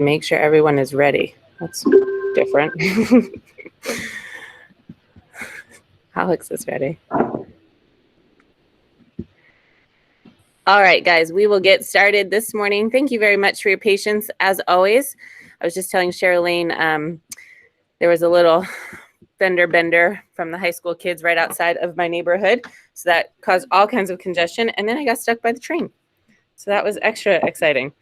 make sure everyone is ready. That's different. Alex is ready. All right, guys, we will get started this morning. Thank you very much for your patience, as always. I was just telling Cheryline, there was a little fender bender from the high school kids right outside of my neighborhood. So that caused all kinds of congestion. And then I got stuck by the train. So that was extra exciting.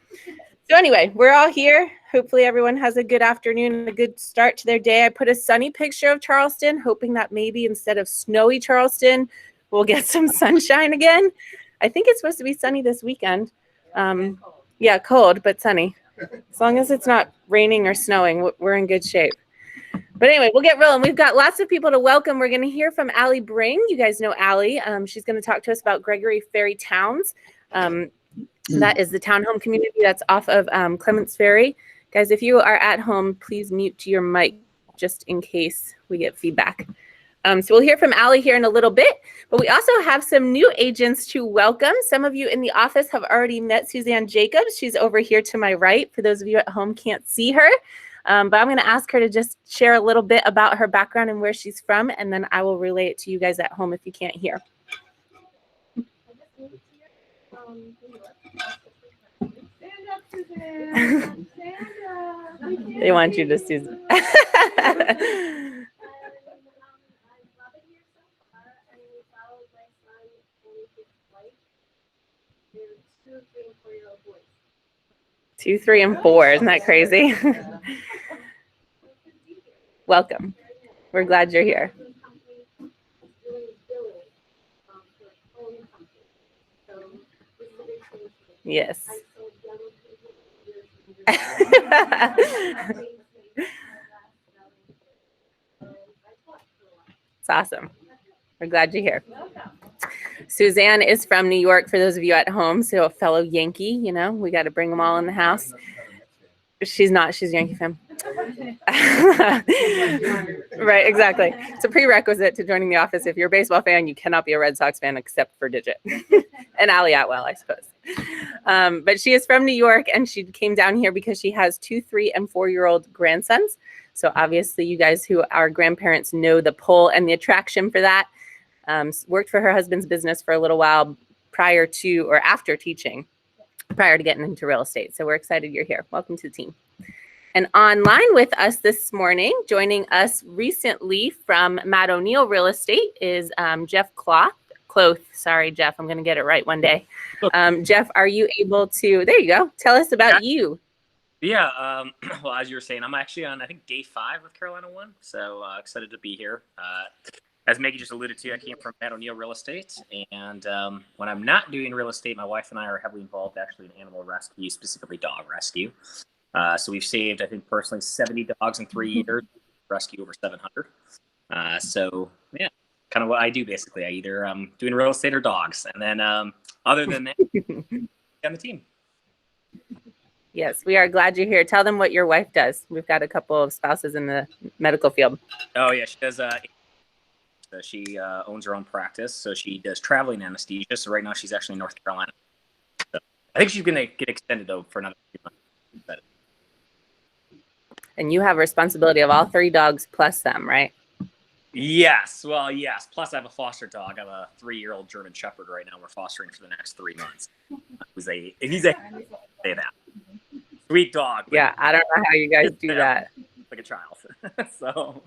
So anyway, we're all here. Hopefully everyone has a good afternoon and a good start to their day. I put a sunny picture of Charleston, hoping that maybe instead of snowy Charleston, we'll get some sunshine again. I think it's supposed to be sunny this weekend. Yeah, cold, but sunny. As long as it's not raining or snowing, we're in good shape. But anyway, we'll get rolling. We've got lots of people to welcome. We're going to hear from Allie Bring. You guys know Allie. She's going to talk to us about Gregory Ferry Towns. That is the townhome community that's off of Clements Ferry. Guys, if you are at home, please mute your mic just in case we get feedback. So we'll hear from Allie here in a little bit, but we also have some new agents to welcome. Some of you in the office have already met Suzanne Jacobs. She's over here to my right. For those of you at home can't see her, but I'm going to ask her to just share a little bit about her background and where she's from, and then I will relay it to you guys at home if you can't hear. They want you to, Susan. Two, 3, and 4. Isn't that crazy? Welcome. We're glad you're here. Yes. It's awesome. We're glad you're here. Suzanne is from New York, for those of you at home, so a fellow Yankee, you know, we got to bring them all in the house. She's not, she's a Yankee fan. Right, exactly. It's a prerequisite to joining the office. If you're a baseball fan, you cannot be a Red Sox fan except for Digit. And Allie Atwell, I suppose. But she is from New York, and she came down here because she has 2, 3, and 4-year-old grandsons. So obviously you guys who are grandparents know the pull and the attraction for that. Worked for her husband's business for a little while prior to or after teaching, prior to getting into real estate. So we're excited you're here. Welcome to the team. And online with us this morning, joining us recently from Matt O'Neill Real Estate is Jeff Cloth. Sorry, Jeff, I'm going to get it right one day. Jeff, are you able to, there you go, tell us about you. Yeah, well, as you were saying, I'm actually on, I think, day 5 of Carolina One, so excited to be here. As Maggie just alluded to, I came from Matt O'Neill Real Estate, and when I'm not doing real estate, my wife and I are heavily involved actually in animal rescue, specifically dog rescue. So we've saved, I think, personally, 70 dogs in 3 years, rescue over 700. So, yeah, kind of what I do, basically. I either doing real estate or dogs, and then other than that, on the team. Yes, we are glad you're here. Tell them what your wife does. We've got a couple of spouses in the medical field. Oh, yeah, she does. So she owns her own practice, so she does traveling anesthesia. So right now she's actually in North Carolina. So I think she's going to get extended, though, for another few months. But... And you have responsibility of all 3 dogs plus them, right? Yes. Well, yes. Plus I have a foster dog. I have a 3-year-old German Shepherd right now we're fostering for the next 3 months. He's a say that. Sweet dog. Yeah, I don't know how you guys do that. Like a child. So.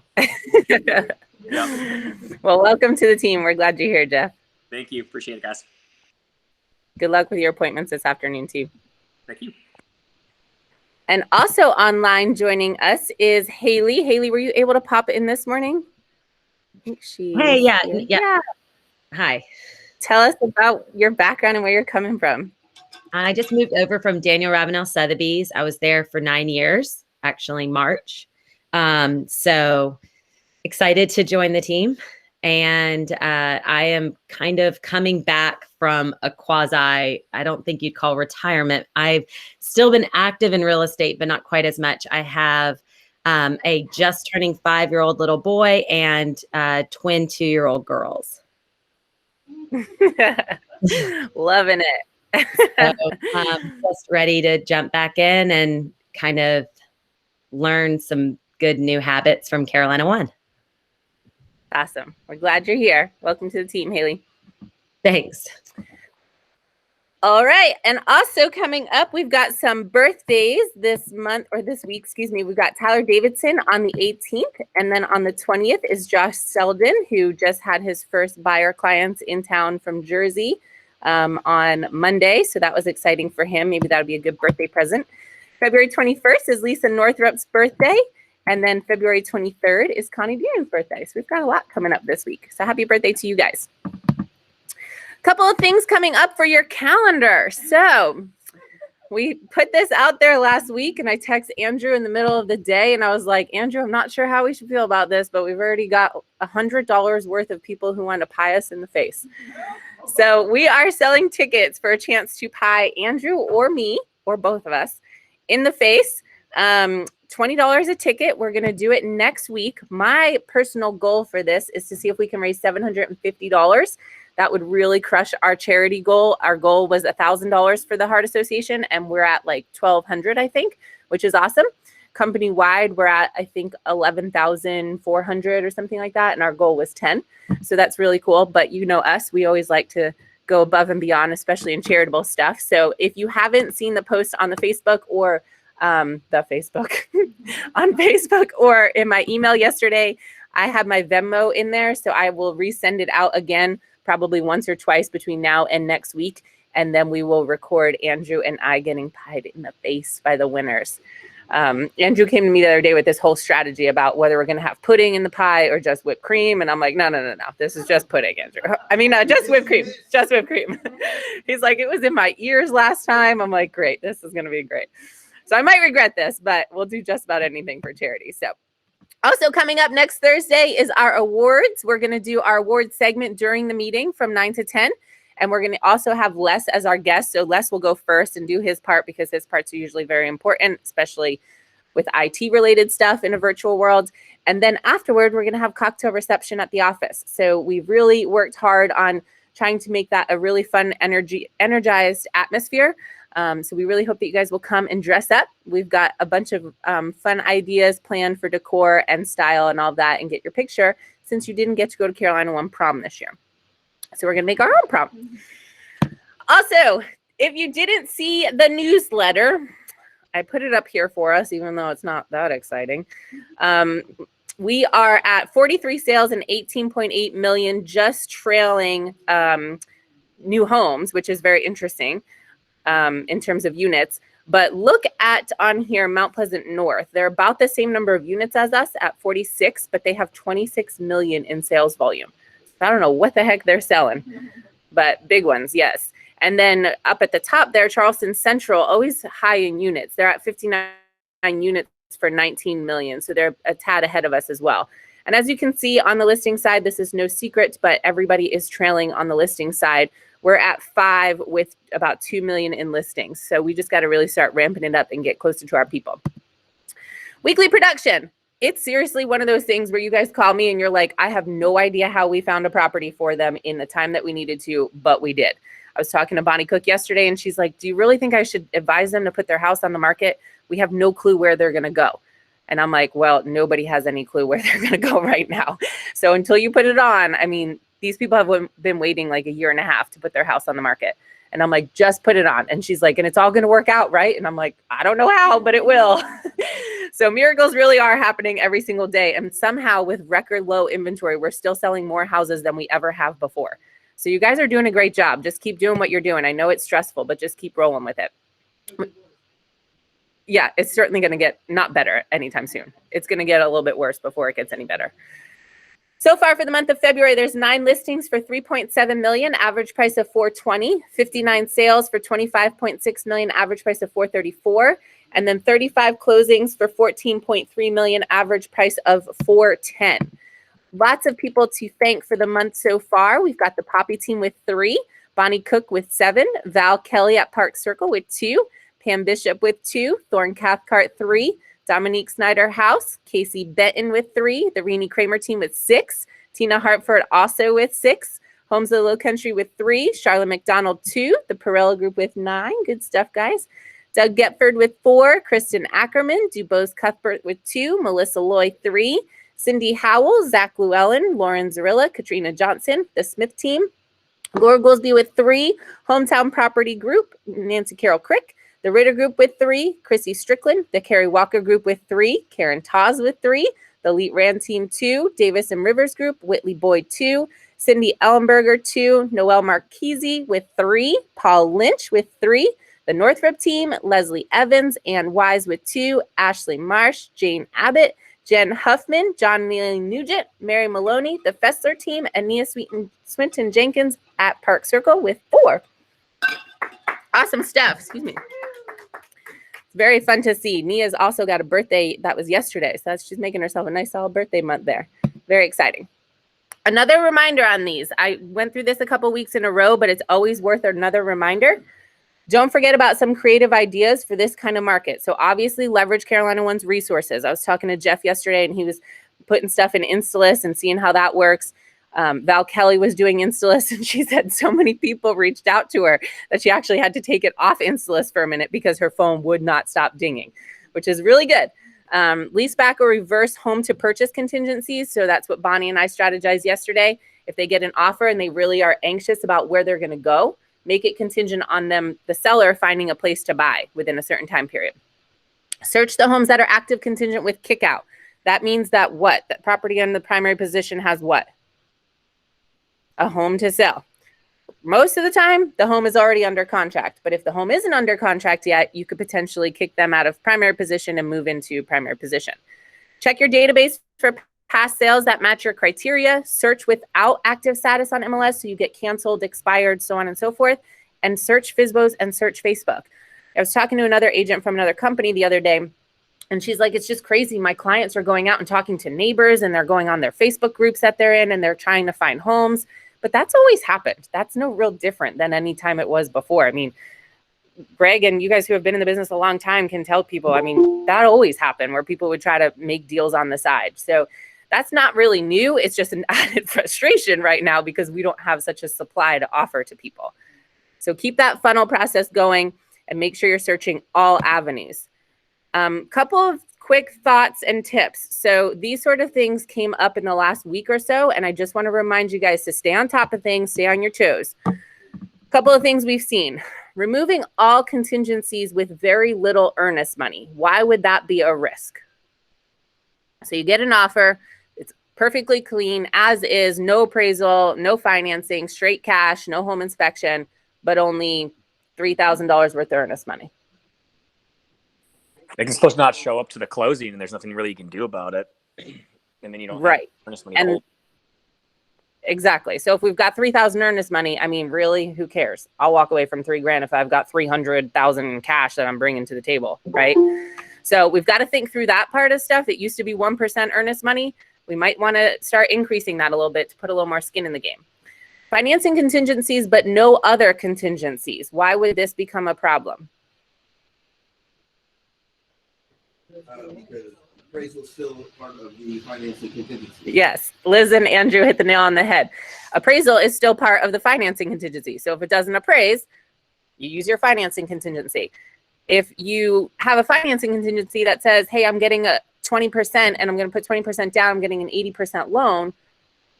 Yep. Well, welcome to the team. We're glad you're here, Jeff. Thank you. Appreciate it, guys. Good luck with your appointments this afternoon, too. Thank you. And also online joining us is Haley. Haley, were you able to pop in this morning? I think yeah. Hi. Tell us about your background and where you're coming from. I just moved over from Daniel Ravenel Sotheby's. I was there for 9 years, actually March. So excited to join the team. And I am kind of coming back from a quasi, I don't think you'd call retirement. I've still been active in real estate, but not quite as much. I have a just turning 5-year-old little boy and twin 2-year-old girls. Loving it. So just ready to jump back in and kind of learn some good new habits from Carolina One. Awesome. We're glad you're here. Welcome to the team, Haley. Thanks. All right. And also coming up, we've got some birthdays this month or this week, excuse me. We've got Tyler Davidson on the 18th. And then on the 20th is Josh Selden, who just had his first buyer clients in town from Jersey on Monday. So that was exciting for him. Maybe that would be a good birthday present. February 21st is Lisa Northrup's birthday. And then February 23rd is Connie Deeran's birthday. So we've got a lot coming up this week. So happy birthday to you guys. Couple of things coming up for your calendar. So we put this out there last week and I text Andrew in the middle of the day and I was like, Andrew, I'm not sure how we should feel about this, but we've already got $100 worth of people who want to pie us in the face. So we are selling tickets for a chance to pie Andrew or me or both of us in the face. $20 a ticket. We're going to do it next week. My personal goal for this is to see if we can raise $750. That would really crush our charity goal. Our goal was $1,000 for the Heart Association, and we're at like $1,200, I think, which is awesome. Company-wide, we're at, I think, $11,400 or something like that, and our goal was 10. So that's really cool. But you know us, we always like to go above and beyond, especially in charitable stuff. So if you haven't seen the post on the Facebook or on Facebook or in my email yesterday, I have my Venmo in there, so I will resend it out again probably once or twice between now and next week. And then we will record Andrew and I getting pied in the face by the winners. Andrew came to me the other day with this whole strategy about whether we're going to have pudding in the pie or just whipped cream. And I'm like, no. This is just pudding, Andrew. I mean, just whipped cream, just whipped cream. He's like, it was in my ears last time. I'm like, great. This is going to be great. So I might regret this, but we'll do just about anything for charity. So also coming up next Thursday is our awards. We're going to do our award segment during the meeting from 9 to 10. And we're going to also have Les as our guest. So Les will go first and do his part because his parts are usually very important, especially with IT related stuff in a virtual world. And then afterward, we're going to have cocktail reception at the office. So we've really worked hard on trying to make that a really fun, energized atmosphere. So we really hope that you guys will come and dress up. We've got a bunch of fun ideas planned for decor and style and all that, and get your picture since you didn't get to go to Carolina One prom this year. So we're going to make our own prom. Also, if you didn't see the newsletter, I put it up here for us, even though it's not that exciting. We are at 43 sales and 18.8 million, just trailing new homes, which is very interesting. In terms of units, but look at on here Mount Pleasant North. They're about the same number of units as us at 46, but they have 26 million in sales volume. So I don't know what the heck they're selling, but big ones, yes. And then up at the top there, Charleston Central, always high in units. They're at 59 units for 19 million. So they're a tad ahead of us as well. And as you can see on the listing side, this is no secret, but everybody is trailing on the listing side. We're at 5 with about 2 million in listings. So we just got to really start ramping it up and get closer to our people. Weekly production. It's seriously one of those things where you guys call me and you're like, I have no idea how we found a property for them in the time that we needed to, but we did. I was talking to Bonnie Cook yesterday and she's like, do you really think I should advise them to put their house on the market? We have no clue where they're going to go. And I'm like, well, nobody has any clue where they're going to go right now. So until you put it on, I mean, these people have been waiting like a year and a half to put their house on the market. And I'm like, just put it on. And she's like, and it's all going to work out, right? And I'm like, I don't know how, but it will. So miracles really are happening every single day. And somehow with record low inventory, we're still selling more houses than we ever have before. So you guys are doing a great job. Just keep doing what you're doing. I know it's stressful, but just keep rolling with it. Yeah, it's certainly going to get not better anytime soon. It's going to get a little bit worse before it gets any better. So far for the month of February, there's 9 listings for 3.7 million, average price of $420, 59 sales for 25.6 million, average price of $434, and then 35 closings for 14.3 million, average price of $410. Lots of people to thank for the month so far. We've got the Poppy team with 3, Bonnie Cook with 7, Val Kelly at Park Circle with 2, Pam Bishop with 2, Thorne Cathcart 3, Dominique Snyder House, Casey Benton with 3, the Renee Kramer team with 6, Tina Hartford also with 6, Homes of the Low Country with 3, Charlotte McDonald 2, the Perella group with 9, good stuff guys, Doug Getford with 4, Kristen Ackerman, Dubose Cuthbert with 2, Melissa Loy 3, Cindy Howell, Zach Llewellyn, Lauren Zarilla, Katrina Johnson, the Smith team, Laura Goolsby with 3, Hometown Property Group, Nancy Carroll Crick, the Ritter Group with 3, Chrissy Strickland, the Carrie Walker Group with 3, Karen Taz with 3, the Elite Rand Team 2, Davis and Rivers Group, Whitley Boyd 2, Cindy Ellenberger 2, Noelle Marchese with 3, Paul Lynch with 3, the Northrop Team, Leslie Evans, Ann Wise with 2, Ashley Marsh, Jane Abbott, Jen Huffman, John Neely Nugent, Mary Maloney, the Fessler Team, and Nia Swinton Jenkins at Park Circle with 4. Awesome stuff. Excuse me. It's very fun to see. Nia's also got a birthday that was yesterday, so she's making herself a nice solid birthday month there. Very exciting. Another reminder on these. I went through this a couple weeks in a row, but it's always worth another reminder. Don't forget about some creative ideas for this kind of market. So obviously leverage Carolina One's resources. I was talking to Jeff yesterday and he was putting stuff in Installist and seeing how that works. Val Kelly was doing Installist and she said so many people reached out to her that she actually had to take it off Installist for a minute because her phone would not stop dinging, which is really good. Leaseback or reverse home to purchase contingencies. So that's what Bonnie and I strategized yesterday. If they get an offer and they really are anxious about where they're going to go, make it contingent on them, the seller, finding a place to buy within a certain time period. Search the homes that are active contingent with kickout. That means that what? That property in the primary position has what? A home to sell. Most of the time, the home is already under contract. But if the home isn't under contract yet, you could potentially kick them out of primary position and move into primary position. Check your database for past sales that match your criteria. Search without active status on MLS so you get canceled, expired, so on and so forth. And search FSBOs and search Facebook. I was talking to another agent from another company the other day, and she's like, it's just crazy. My clients are going out and talking to neighbors, and they're going on their Facebook groups that they're in, and they're trying to find homes. But that's always happened. That's no real different than any time it was before. I mean, Greg and you guys who have been in the business a long time can tell people, I mean, that always happened where people would try to make deals on the side. So that's not really new. It's just an added frustration right now because we don't have such a supply to offer to people. So keep that funnel process going and make sure you're searching all avenues. Couple of quick thoughts and tips. So these sort of things came up in the last week or so, and I just want to remind you guys to stay on top of things, stay on your toes. Couple of things we've seen. Removing all contingencies with very little earnest money. Why would that be a risk? So you get an offer, it's perfectly clean, as is, no appraisal, no financing, straight cash, no home inspection, but only $3,000 worth of earnest money. They can still not show up to the closing, and there's nothing really you can do about it. And then you don't right. have earnest money to hold. Exactly. So if we've got 3,000 earnest money, I mean, really, who cares? I'll walk away from $3,000 if I've got 300,000 in cash that I'm bringing to the table, right? So we've got to think through that part of stuff. It used to be 1% earnest money. We might want to start increasing that a little bit to put a little more skin in the game. Financing contingencies, but no other contingencies. Why would this become a problem? Because appraisal is still part of the financing contingency. Yes, Liz and Andrew hit the nail on the head. Appraisal is still part of the financing contingency. So if it doesn't appraise, you use your financing contingency. If you have a financing contingency that says, hey, I'm getting a 20% and I'm going to put 20% down, I'm getting an 80% loan.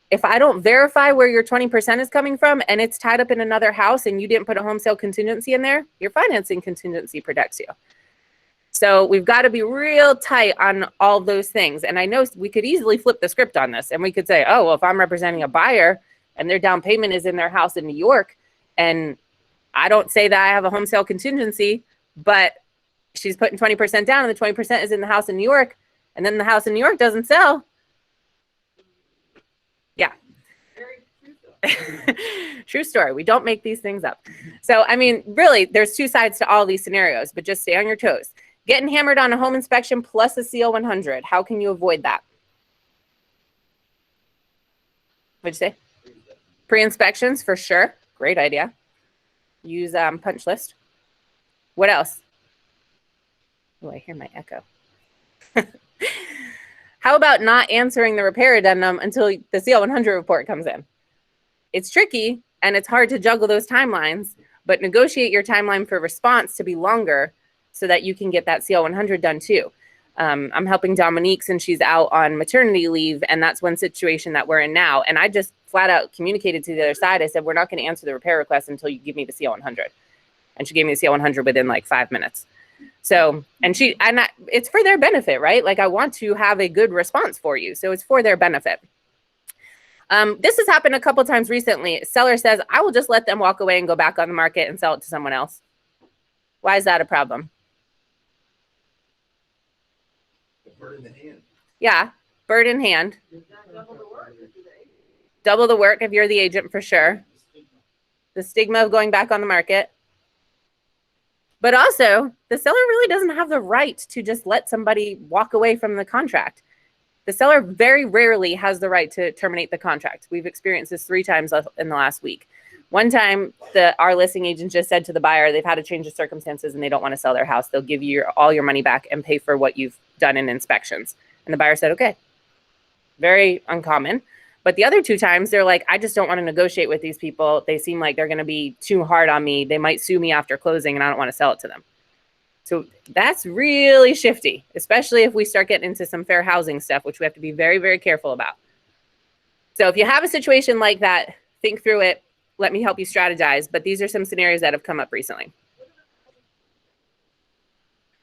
If I don't verify where your 20% is coming from and it's tied up in another house and you didn't put a home sale contingency in there, your financing contingency protects you. So we've got to be real tight on all those things. And I know we could easily flip the script on this and we could say, oh, well, if I'm representing a buyer and their down payment is in their house in New York, and I don't say that I have a home sale contingency, but she's putting 20% down and the 20% is in the house in New York, and then the house in New York doesn't sell. Yeah. True story. We don't make these things up. So, I mean, really, there's two sides to all these scenarios, but just stay on your toes. Getting hammered on a home inspection plus a CO 100. How can you avoid that? What'd you say? Pre-inspections for sure. Great idea. Use punch list. What else? Oh, I hear my echo. How about not answering the repair addendum until the CO 100 report comes in? It's tricky and it's hard to juggle those timelines, but negotiate your timeline for response to be longer so that you can get that CL 100 done too. I'm helping Dominique since she's out on maternity leave, and that's one situation that we're in now. And I just flat out communicated to the other side. I said, we're not going to answer the repair request until you give me the CL 100. And she gave me the CL 100 within like 5 minutes. So, it's for their benefit, right? Like I want to have a good response for you. So it's for their benefit. This has happened a couple times recently. Seller says, I will just let them walk away and go back on the market and sell it to someone else. Why is that a problem? Bird in the hand. Yeah, bird in hand. Double the work if you're the agent for sure. The stigma of going back on the market. But also, the seller really doesn't have the right to just let somebody walk away from the contract. The seller very rarely has the right to terminate the contract. We've experienced this 3 times in the last week. One time, our listing agent just said to the buyer, they've had a change of circumstances and they don't want to sell their house. They'll give you all your money back and pay for what you've done in inspections. And the buyer said, okay. Very uncommon. But the other 2 times, they're like, I just don't want to negotiate with these people. They seem like they're going to be too hard on me. They might sue me after closing and I don't want to sell it to them. So that's really shifty, especially if we start getting into some fair housing stuff, which we have to be very, very careful about. So if you have a situation like that, think through it. Let me help you strategize. But these are some scenarios that have come up recently.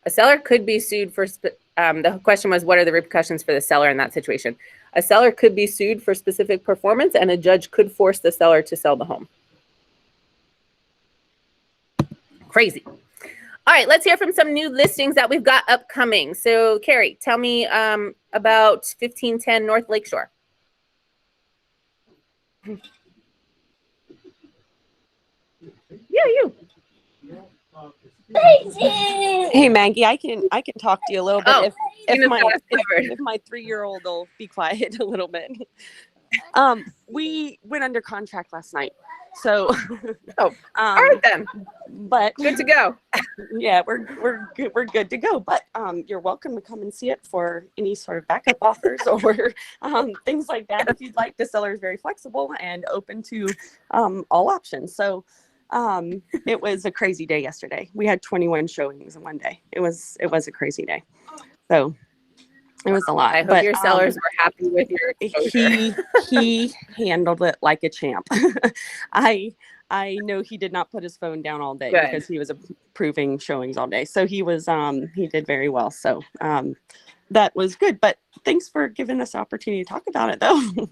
A seller could be sued for, the question was, what are the repercussions for the seller in that situation? A seller could be sued for specific performance and a judge could force the seller to sell the home. Crazy. All right, let's hear from some new listings that we've got upcoming. So Carrie, tell me about 1510 North Lakeshore. Yeah, you. Hey Maggie, I can talk to you a little bit Oh, if my 3-year-old will be quiet a little bit. We went under contract last night, so all right then. But Good to go. yeah, we're good to go. But you're welcome to come and see it for any sort of backup offers or things like that. If you'd like, the seller is very flexible and open to all options. So it was a crazy day yesterday. We had 21 showings in one day. It was a crazy day. So it was a lot. I hope your sellers were happy with your exposure. He handled it like a champ. I know he did not put his phone down all day because he was approving showings all day. So he did very well. So that was good. But thanks for giving us the opportunity to talk about it though.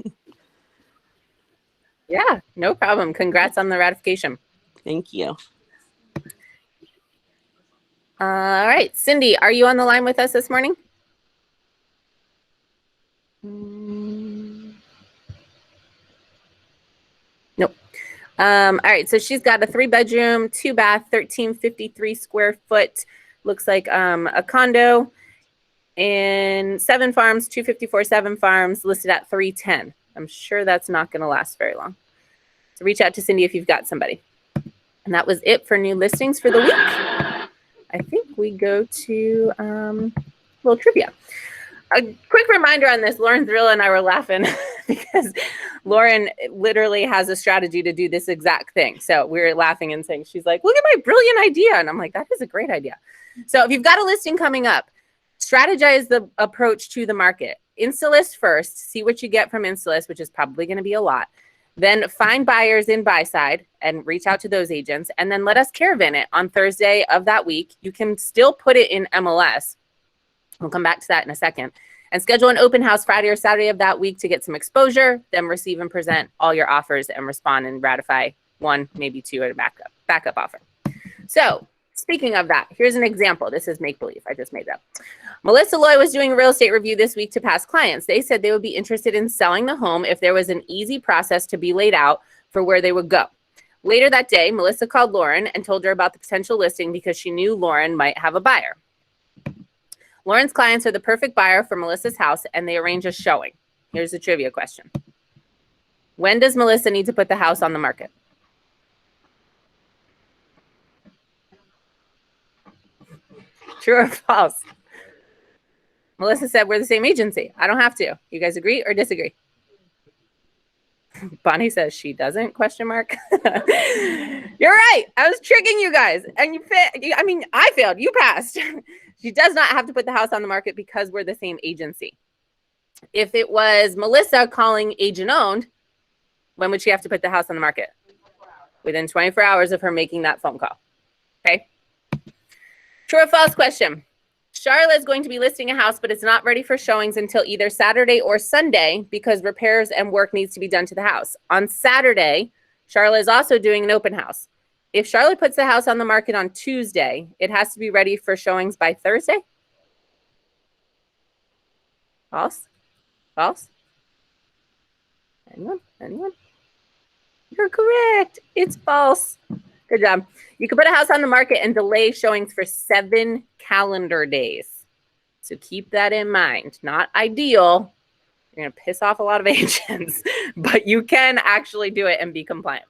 Yeah, no problem. Congrats on the ratification. Thank you. All right, Cindy, are you on the line with us this morning? Nope. All right, so she's got a 3-bedroom, 2-bath, 1353 square foot. Looks like a condo in 7 Farms, 254 7 Farms, listed at 310. I'm sure that's not going to last very long. So reach out to Cindy if you've got somebody. And that was it for new listings for the week. I think we go to a little trivia. A quick reminder on this, Lauren Thrill and I were laughing because Lauren literally has a strategy to do this exact thing. So we were laughing and saying, she's like, look at my brilliant idea. And I'm like, that is a great idea. So if you've got a listing coming up, strategize the approach to the market. Instalist first, see what you get from Instalist, which is probably going to be a lot. Then find buyers in buy side and reach out to those agents. And then let us caravan it on Thursday of that week. You can still put it in MLS. We'll come back to that in a second. And schedule an open house Friday or Saturday of that week to get some exposure, then receive and present all your offers and respond and ratify 1, maybe 2 at a backup offer. So speaking of that, here's an example. This is make-believe. I just made that. Melissa Loy was doing a real estate review this week to past clients. They said they would be interested in selling the home if there was an easy process to be laid out for where they would go. Later that day, Melissa called Lauren and told her about the potential listing because she knew Lauren might have a buyer. Lauren's clients are the perfect buyer for Melissa's house, and they arrange a showing. Here's a trivia question. When does Melissa need to put the house on the market? True or false? Melissa said we're the same agency. I don't have to. You guys agree or disagree? Bonnie says she doesn't, question mark. You're right. I was tricking you guys. And I mean, I failed. You passed. She does not have to put the house on the market because we're the same agency. If it was Melissa calling agent owned, when would she have to put the house on the market? Within 24 hours of her making that phone call. Okay. True or false question. Charlotte is going to be listing a house, but it's not ready for showings until either Saturday or Sunday because repairs and work needs to be done to the house. On Saturday, Charlotte is also doing an open house. If Charlotte puts the house on the market on Tuesday, it has to be ready for showings by Thursday? False? False? Anyone? Anyone? You're correct. It's false. Good job. You can put a house on the market and delay showings for 7 calendar days. So keep that in mind. Not ideal. You're going to piss off a lot of agents, but you can actually do it and be compliant.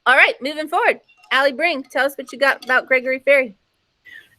All right, moving forward. Allie Brink, tell us what you got about Gregory Ferry.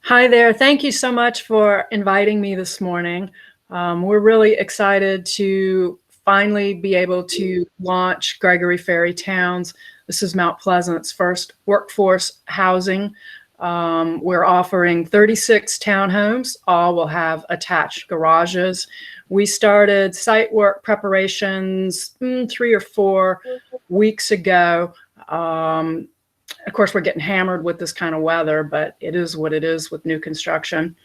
Hi there. Thank you so much for inviting me this morning. We're really excited to finally be able to launch Gregory Ferry Towns. This is Mount Pleasant's first workforce housing. We're offering 36 townhomes. All will have attached garages. We started site work preparations 3 or 4 weeks ago. Of course, we're getting hammered with this kind of weather, but it is what it is with new construction.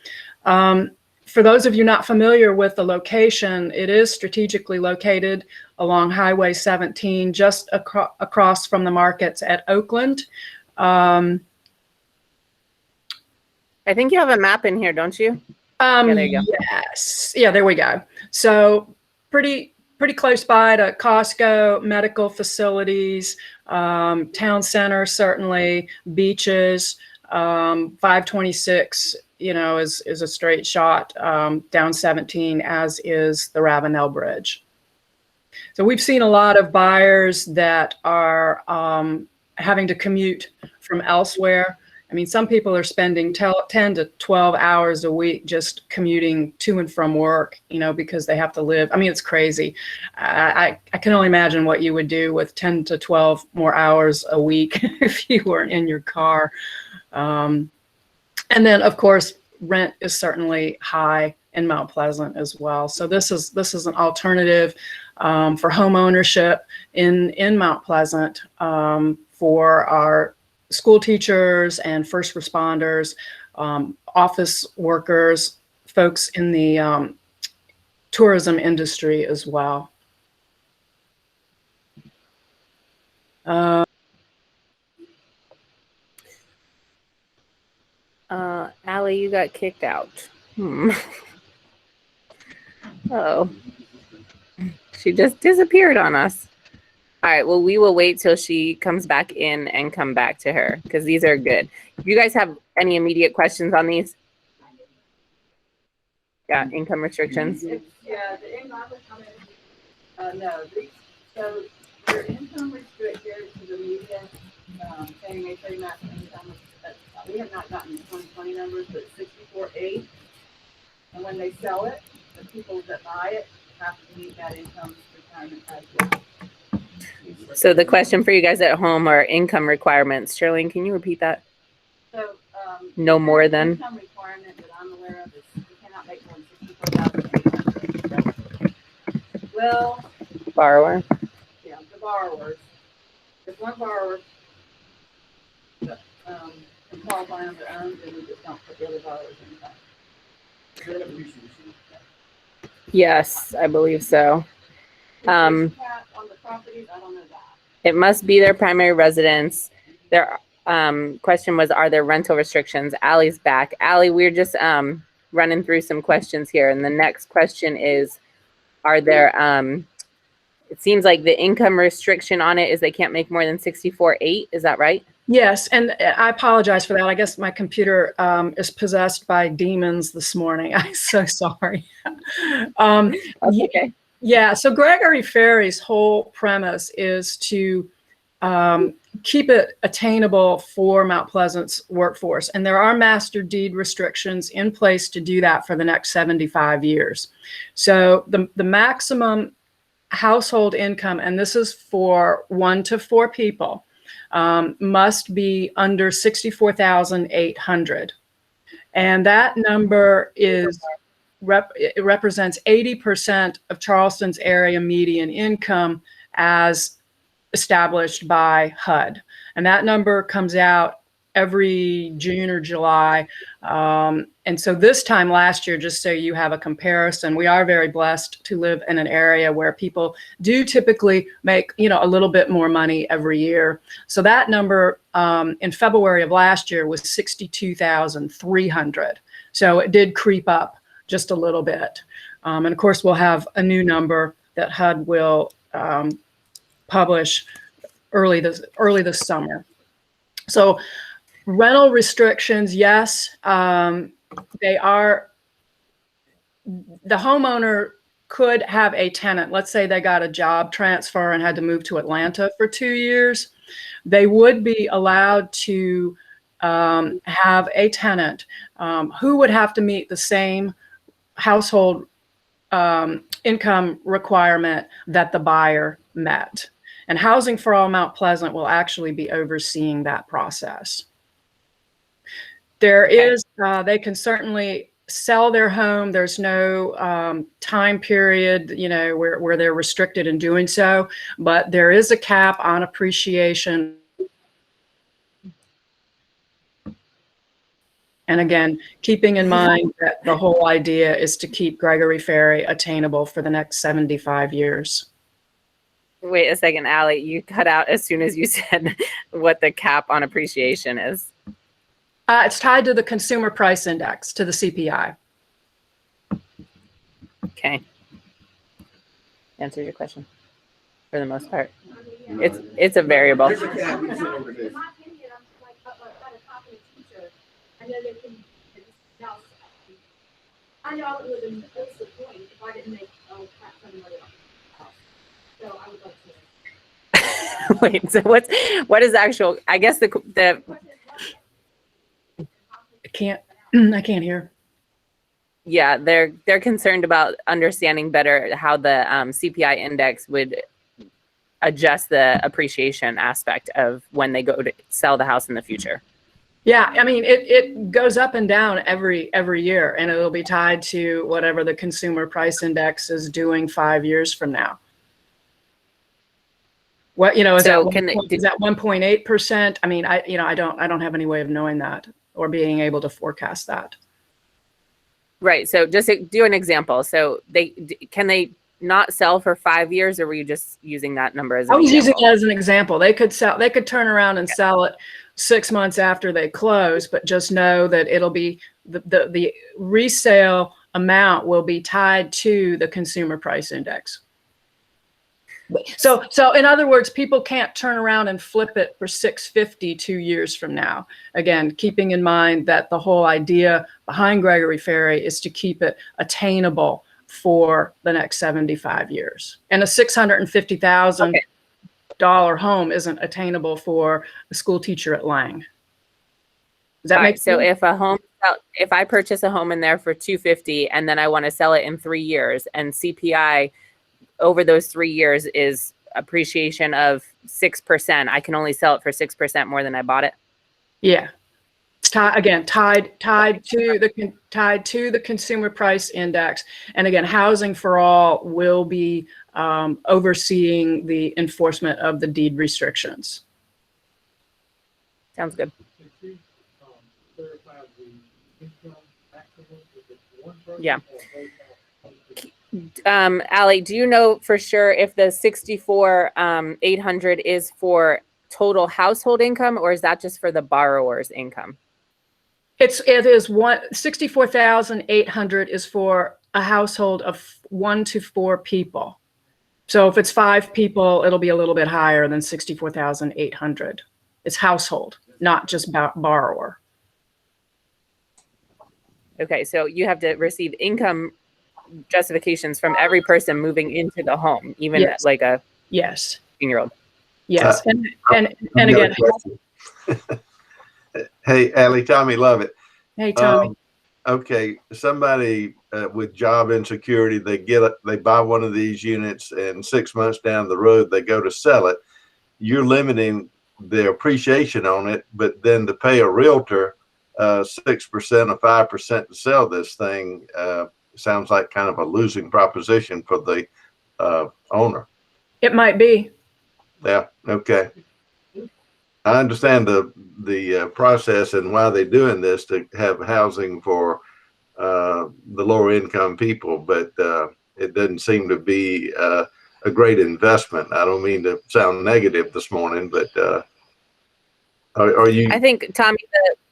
For those of you not familiar with the location, it is strategically located along Highway 17, just across from the markets at Oakland. I think you have a map in here, don't you? Yeah, there you go. Yes. Yeah, there we go. So pretty close by to Costco, medical facilities, town center, certainly, beaches, 526, is a straight shot down 17, as is the Ravenel Bridge. So we've seen a lot of buyers that are having to commute from elsewhere. I mean, some people are spending 10 to 12 hours a week just commuting to and from work, because they have to live. I mean, it's crazy. I can only imagine what you would do with 10 to 12 more hours a week if you were in your car. And then, of course, rent is certainly high in Mount Pleasant as well. So this is an alternative for home ownership in Mount Pleasant for our school teachers and first responders, office workers, folks in the tourism industry as well. Allie, you got kicked out. Oh, she just disappeared on us. All right, well, we will wait till she comes back in and come back to her because these are good. If you guys have any immediate questions on these? Yeah, income restrictions. Yeah, the income was coming. No, so your income restricted to the median, Fannie Mae Freddie Mac income. We have not gotten the 2020 numbers, but 64.8. And when they sell it, the people that buy it have to meet that income requirement as well. So the question for you guys at home are income requirements. Charlene, can you repeat that? So No more than? income requirement that I'm aware of is you cannot make more than $64,800. Well, Borrower. yeah, the borrowers. If one borrower can qualify on their own, then we just don't put the other borrowers in. Yes, I believe so. On the properties, I don't know that. It must be their primary residence. Their question was, are there rental restrictions? Allie's back. Allie, we're just running through some questions here. And the next question is, are there, it seems like the income restriction on it is they can't make more than 64.8. Is that right? Yes, and I apologize for that. I guess my computer is possessed by demons this morning. I'm so sorry. Okay. Yeah, so Gregory Ferry's whole premise is to keep it attainable for Mount Pleasant's workforce. And there are master deed restrictions in place to do that for the next 75 years. So the maximum household income, and this is for 1 to 4 people, must be under 64,800. And that number is it represents 80% of Charleston's area median income as established by HUD. And that number comes out every June or July. And so this time last year, just so you have a comparison, we are very blessed to live in an area where people do typically make, a little bit more money every year. So that number in February of last year was 62,300. So it did creep up just a little bit. And of course, we'll have a new number that HUD will publish early this summer. So rental restrictions, yes, they are. The homeowner could have a tenant. Let's say they got a job transfer and had to move to Atlanta for 2 years. They would be allowed to have a tenant who would have to meet the same household income requirement that the buyer met. And Housing for All Mount Pleasant will actually be overseeing that process. There is, they can certainly sell their home. There's no time period, where they're restricted in doing so, but there is a cap on appreciation. And again, keeping in mind that the whole idea is to keep Gregory Ferry attainable for the next 75 years. Wait a second, Allie, you cut out as soon as you said what the cap on appreciation is. It's tied to the consumer price index, to the CPI. Okay. Answer your question for the most part. It's a variable. There's a cap, we can send over this. In my opinion, I'm like, at a copy of teacher, I know they can, now, I know it would have been the point if I didn't make crap ton of money off the house. So I would like to. Wait, so what is actual, I guess the I can't hear. yeah, they're concerned about understanding better how the CPI index would adjust the appreciation aspect of when they go to sell the house in the future. Yeah, I mean, it goes up and down every year, and it'll be tied to whatever the consumer price index is doing 5 years from now. What, is So that 1.8%? I mean, I don't have any way of knowing that or being able to forecast that. Right. So just do an example. So can they not sell for 5 years, or were you just using that number as an I was using example? it as an example. They could turn around and sell it 6 months after they close, but just know that it'll be the resale amount will be tied to the consumer price index. So in other words, people can't turn around and flip it for $650 2 years from now. Again, keeping in mind that the whole idea behind Gregory Ferry is to keep it attainable for the next 75 years. And a $650,000 home isn't attainable for a school teacher at Lang. Does that make sense? So if I purchase a home in there for $250 and then I want to sell it in 3 years, and CPI over those 3 years is appreciation of 6%, I can only sell it for 6% more than I bought it. Yeah. It's tied to the consumer price index. And again, Housing for All will be overseeing the enforcement of the deed restrictions. Sounds good. Yeah. Allie, do you know for sure if the 64,800 is for total household income, or is that just for the borrower's income? It is 64,800 is for a household of 1 to 4 people. So if it's 5 people, it'll be a little bit higher than 64,800. It's household, not just borrower. Okay, so you have to receive income justifications from every person moving into the home, even Yes. like a Yes. 15-year-old. Yes. And again, Hey, Allie, Tommy, love it. hey, Tommy. Okay, somebody with job insecurity, they buy one of these units, and 6 months down the road they go to sell it. You're limiting the appreciation on it, but then to pay a realtor 6% or 5% to sell this thing sounds like kind of a losing proposition for the owner. It might be. Yeah. Okay. I understand the process and why they're doing this, to have housing for the lower income people, but it doesn't seem to be a great investment. I don't mean to sound negative this morning, but are you? I think, Tommy,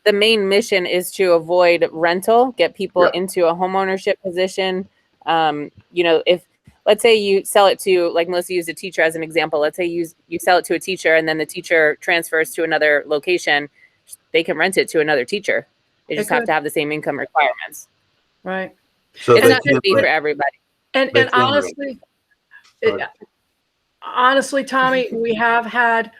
the main mission is to avoid rental, get people into a homeownership position. If, let's say you sell it to, like Melissa used a teacher as an example. Let's say you sell it to a teacher and then the teacher transfers to another location. They can rent it to another teacher. They just have to have the same income requirements. Right. So it's not going to be for everybody. And honestly, Tommy, we have had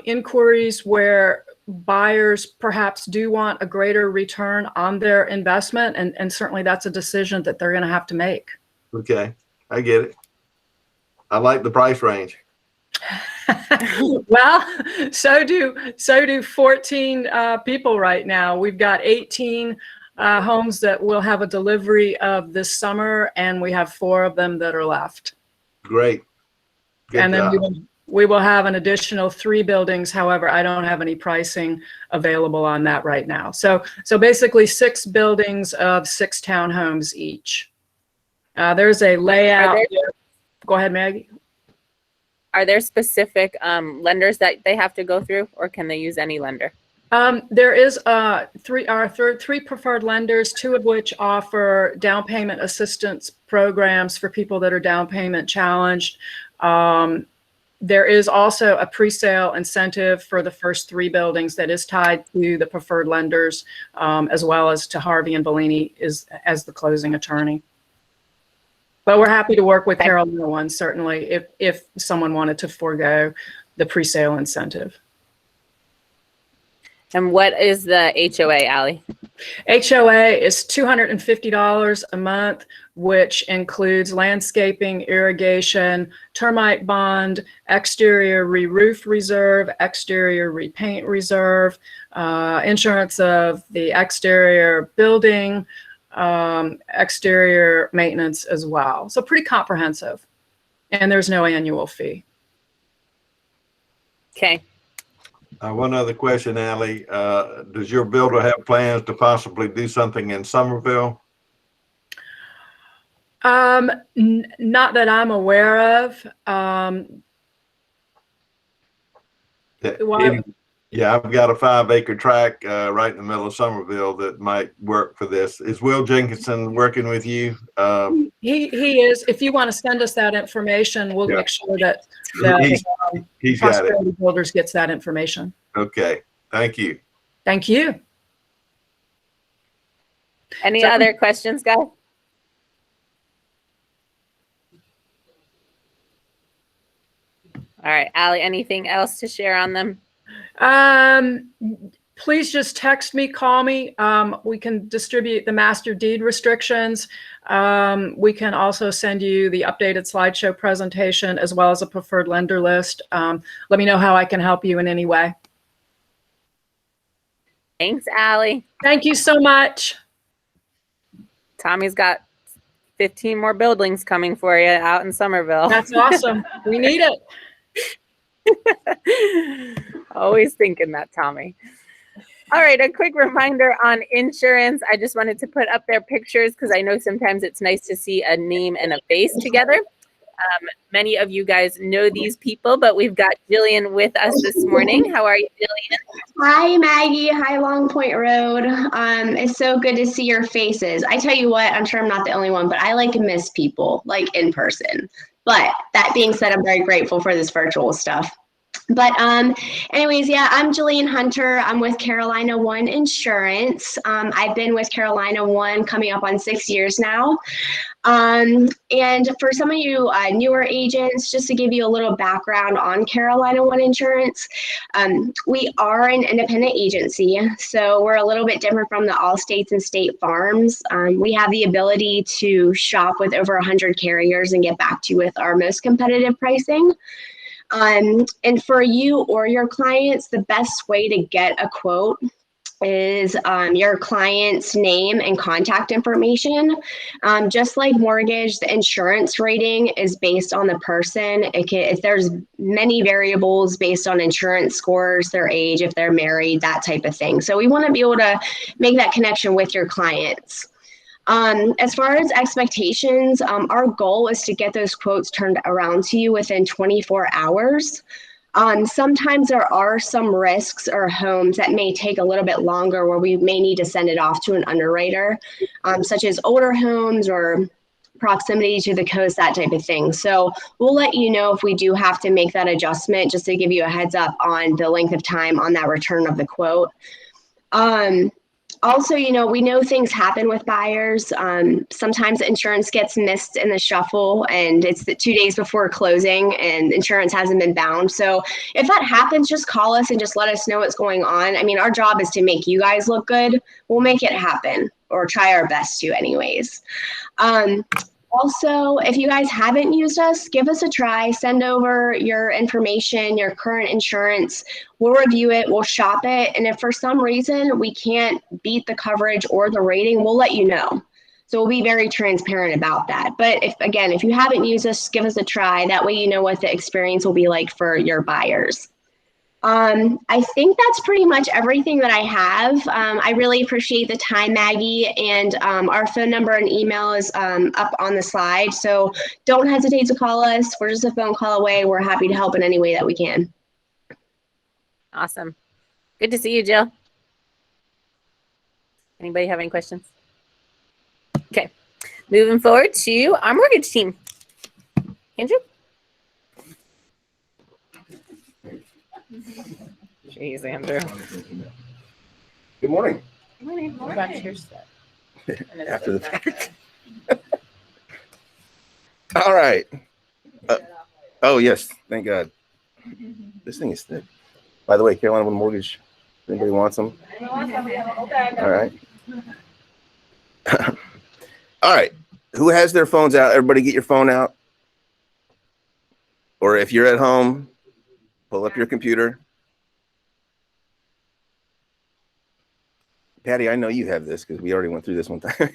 inquiries where buyers perhaps do want a greater return on their investment, and certainly that's a decision that they're going to have to make. Okay, I get it. I like the price range. Well, so do 14 people right now. We've got 18 homes that will have a delivery of this summer, and we have 4 of them that are left. Great. Good and job. Then we will have an additional 3 buildings. However, I don't have any pricing available on that right now. So basically 6 buildings of 6 townhomes each. There's a layout. Go ahead, Maggie. Are there specific lenders that they have to go through, or can they use any lender? There is 3 preferred lenders, 2 of which offer down payment assistance programs for people that are down payment challenged. There is also a pre-sale incentive for the first 3 buildings that is tied to the preferred lenders, as well as to Harvey and Bellini as the closing attorney. But we're happy to work with Carolina One, certainly, if someone wanted to forego the pre-sale incentive. And what is the HOA, Allie? HOA is $250 a month, which includes landscaping, irrigation, termite bond, exterior re-roof reserve, exterior repaint reserve, insurance of the exterior building, exterior maintenance as well. So pretty comprehensive. And there's no annual fee. Okay. One other question, Allie. Does your builder have plans to possibly do something in Somerville? Not that I'm aware of. Yeah, I've got a 5-acre tract right in the middle of Somerville that might work for this. Is Will Jenkinson working with you? He is. If you want to send us that information, we'll make sure that he's got it. Prosperity Builders gets that information. Okay. Thank you. Thank you. Any other questions, guys? All right, Allie, anything else to share on them? Please just text me, call me. We can distribute the master deed restrictions. We can also send you the updated slideshow presentation as well as a preferred lender list. Let me know how I can help you in any way. Thanks, Allie. Thank you so much. Tommy's got 15 more buildings coming for you out in Somerville. That's awesome. We need it. Always thinking that, Tommy. All right, a quick reminder on insurance. I just wanted to put up their pictures because I know sometimes it's nice to see a name and a face together. Many of you guys know these people, but we've got Jillian with us this morning. How are you, Jillian? Hi, Maggie. Hi, Long Point Road. It's so good to see your faces. I tell you what, I'm sure I'm not the only one, but I like to miss people, like in person. But that being said, I'm very grateful for this virtual stuff. But anyways, yeah, I'm Jillian Hunter. I'm with Carolina One Insurance. I've been with Carolina One coming up on 6 years now. And for some of you newer agents, just to give you a little background on Carolina One Insurance, we are an independent agency, so we're a little bit different from the Allstates and State Farms. We have the ability to shop with over 100 carriers and get back to you with our most competitive pricing. And for you or your clients, the best way to get a quote is your client's name and contact information. Just like mortgage, the insurance rating is based on the person. If there's many variables based on insurance scores, their age, if they're married, that type of thing. So we want to be able to make that connection with your clients. As far as expectations, our goal is to get those quotes turned around to you within 24 hours. Sometimes there are some risks or homes that may take a little bit longer where we may need to send it off to an underwriter, such as older homes or proximity to the coast, that type of thing. So we'll let you know if we do have to make that adjustment, just to give you a heads up on the length of time on that return of the quote. Also, we know things happen with buyers. Sometimes insurance gets missed in the shuffle and it's the 2 days before closing and insurance hasn't been bound. So if that happens, just call us and just let us know what's going on. I mean, our job is to make you guys look good. We'll make it happen, or try our best to anyways. Also, if you guys haven't used us, give us a try. Send over your information, your current insurance. We'll review it, we'll shop it, and if for some reason we can't beat the coverage or the rating, we'll let you know. So we'll be very transparent about that. But if you haven't used us, give us a try. That way you know what the experience will be like for your buyers. I think that's pretty much everything that I have. I really appreciate the time, Maggie, and our phone number and email is up on the slide. So don't hesitate to call us. We're just a phone call away. We're happy to help in any way that we can. Awesome. Good to see you, Jill. Anybody have any questions? Okay. Moving forward to our mortgage team. Andrew? Jeez, Andrew. Good morning. Good morning. What about your stuff? After the fact. All right. Oh, yes. Thank God. This thing is thick. By the way, Carolina One Mortgage, if anybody wants them? All right. All right. Who has their phones out? Everybody get your phone out. Or if you're at home, pull up your computer. Patty, I know you have this because we already went through this one time.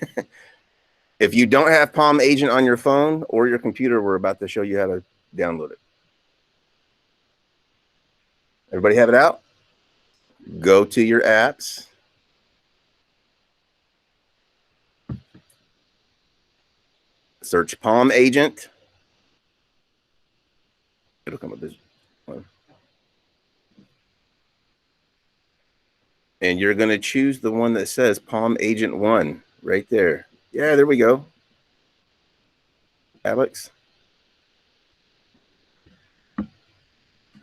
If you don't have Palm Agent on your phone or your computer, we're about to show you how to download it. Everybody have it out? Go to your apps. Search Palm Agent. It'll come up this one. And you're going to choose the one that says Palm Agent 1 right there. Yeah, there we go. Alex. All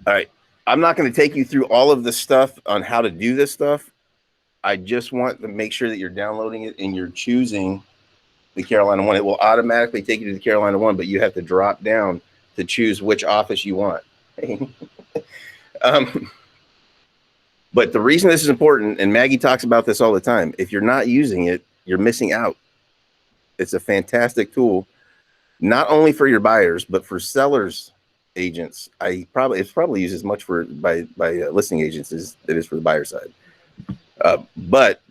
right. I'm not going to take you through all of the stuff on how to do this stuff. I just want to make sure that you're downloading it and you're choosing the Carolina One. It will automatically take you to the Carolina One, but you have to drop down to choose which office you want. But the reason this is important, and Maggie talks about this all the time, if you're not using it, you're missing out. It's a fantastic tool, not only for your buyers, but for sellers, agents. It's probably used as much by listing agents as it is for the buyer side. But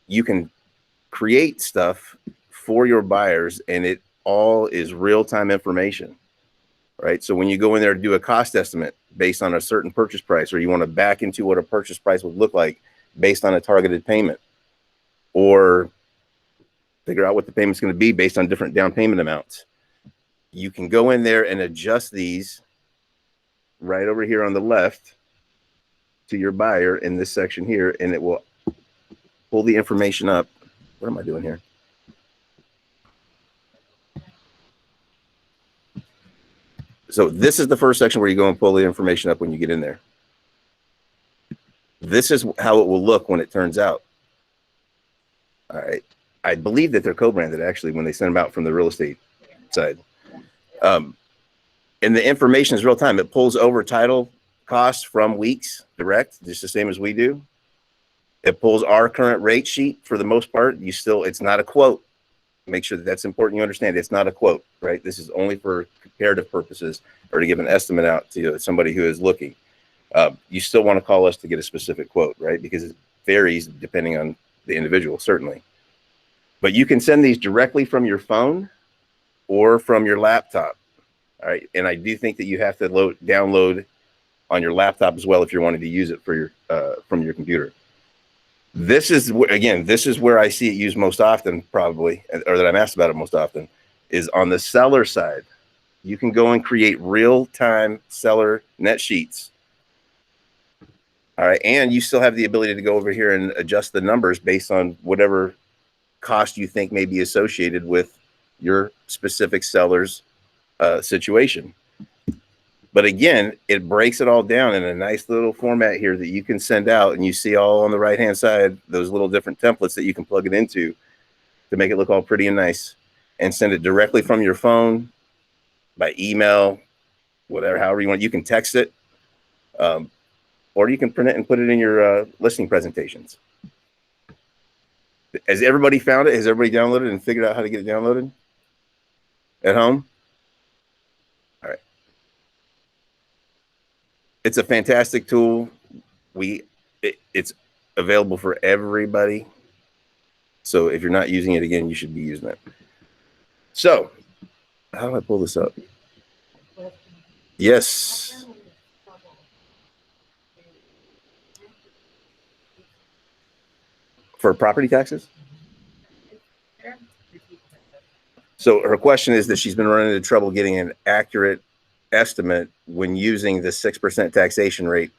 you can create stuff for your buyers, and it all is real-time information, right? So when you go in there to do a cost estimate based on a certain purchase price, or you want to back into what a purchase price would look like based on a targeted payment, or figure out what the payment's going to be based on different down payment amounts, you can go in there and adjust these right over here on the left to your buyer in this section here, and it will pull the information up. What am I doing here? So this is the first section where you go and pull the information up when you get in there. This is how it will look when it turns out. All right. I believe that they're co-branded actually when they send them out from the real estate side. And the information is real time. It pulls over title costs from Weeks direct, just the same as we do. It pulls our current rate sheet for the most part. It's not a quote. Make sure that's important. You understand it's not a quote, right? This is only for comparative purposes or to give an estimate out to somebody who is looking. You still want to call us to get a specific quote, right? Because it varies depending on the individual, certainly. But you can send these directly from your phone or from your laptop. All right. And I do think that you have to download on your laptop as well if you're wanting to use it for your from your computer. This is where I see it used most often, probably, or that I'm asked about it most often, is on the seller side. You can go and create real-time seller net sheets. All right. And you still have the ability to go over here and adjust the numbers based on whatever cost you think may be associated with your specific seller's situation. But again, it breaks it all down in a nice little format here that you can send out, and you see all on the right hand side those little different templates that you can plug it into to make it look all pretty and nice, and send it directly from your phone, by email, whatever, however you want. You can text it, or you can print it and put it in your listing presentations. Has everybody found it? Has everybody downloaded and figured out how to get it downloaded at home? All right. It's a fantastic tool. It's available for everybody. So if you're not using it, again, you should be using it. So how do I pull this up? Yes. For property taxes? So her question is that she's been running into trouble getting an accurate estimate when using the 6% taxation rate.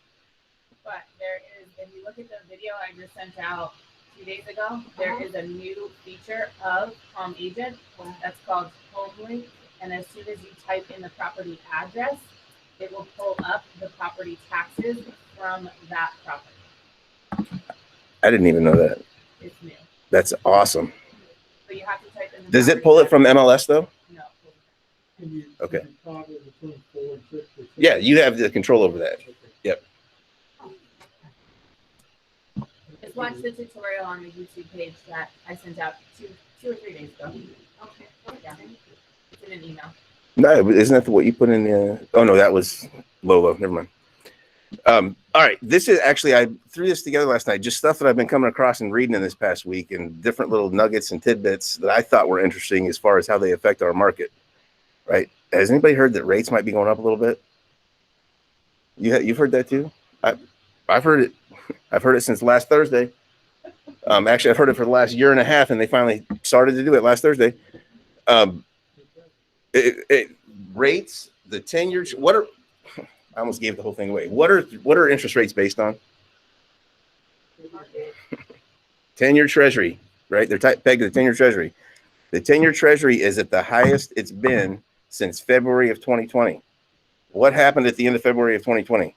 But there is, if you look at the video I just sent out 2 days ago, there is a new feature of Palm Agent that's called Home Link. And as soon as you type in the property address, it will pull up the property taxes from that property. I didn't even know that. It's new. That's awesome. But you have to type in the Does it property pull it from address. MLS though? No. Okay. Yeah, you have the control over that. Yep. Just watch the tutorial on the YouTube page that I sent out two or 3 days ago. Okay. Yeah. It's in an email. No, isn't that what you put in the? Oh no, that was Lolo. Never mind. All right, this is actually, I threw this together last night. Just stuff that I've been coming across and reading in this past week, and different little nuggets and tidbits that I thought were interesting as far as how they affect our market. Right? Has anybody heard that rates might be going up a little bit? You've heard that too? I've heard it. I've heard it since last Thursday. Actually, I've heard it for the last year and a half, and they finally started to do it last Thursday. Rates, the 10-year, I almost gave the whole thing away. What are interest rates based on? 10-year Treasury, right? They're pegged to the 10-year Treasury. The 10-year Treasury is at the highest it's been since February of 2020. What happened at the end of February of 2020?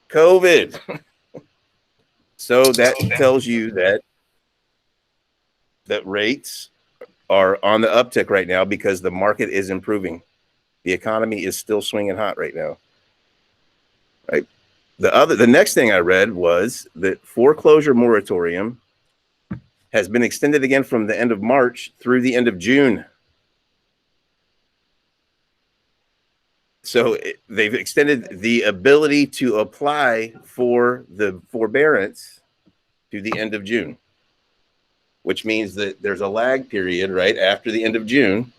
COVID. So that tells you that rates are on the uptick right now because the market is improving. The economy is still swinging hot right now. Right. The next thing I read was that foreclosure moratorium has been extended again from the end of March through the end of June. So they've extended the ability to apply for the forbearance to the end of June, which means that there's a lag period right after the end of June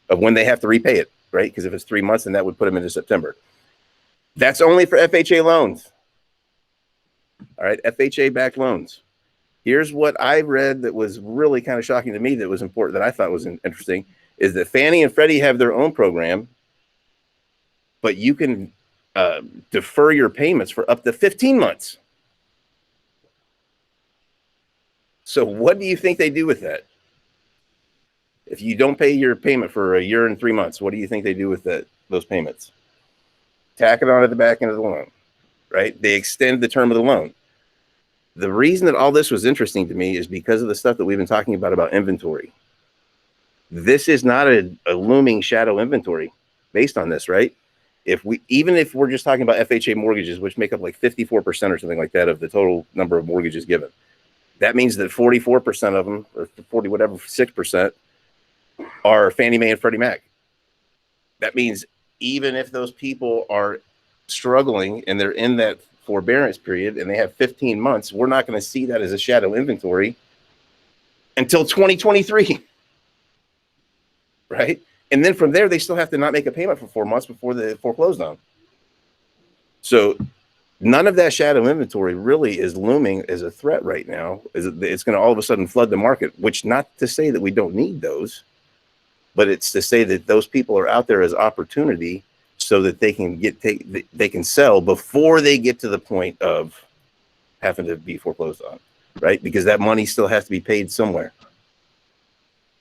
of when they have to repay it, right? Because if it's 3 months, then that would put them into September. That's only for FHA loans. All right, FHA-backed loans. Here's what I read that was really kind of shocking to me that was important, that I thought was interesting, is that Fannie and Freddie have their own program, but you can defer your payments for up to 15 months. So what do you think they do with that? If you don't pay your payment for a year and 3 months, what do you think they do with those payments? Tack it on at the back end of the loan, right? They extend the term of the loan. The reason that all this was interesting to me is because of the stuff that we've been talking about inventory. This is not a looming shadow inventory based on this, right? Even if we're just talking about FHA mortgages, which make up like 54% or something like that of the total number of mortgages given, that means that 44% of them, or 40 whatever 6%, are Fannie Mae and Freddie Mac. That means even if those people are struggling and they're in that forbearance period and they have 15 months, we're not going to see that as a shadow inventory until 2023, right? And then from there, they still have to not make a payment for 4 months before they foreclosed on. So none of that shadow inventory really is looming as a threat right now. It's going to all of a sudden flood the market, which not to say that we don't need those, but it's to say that those people are out there as opportunity so that they can sell before they get to the point of having to be foreclosed on, right? Because that money still has to be paid somewhere.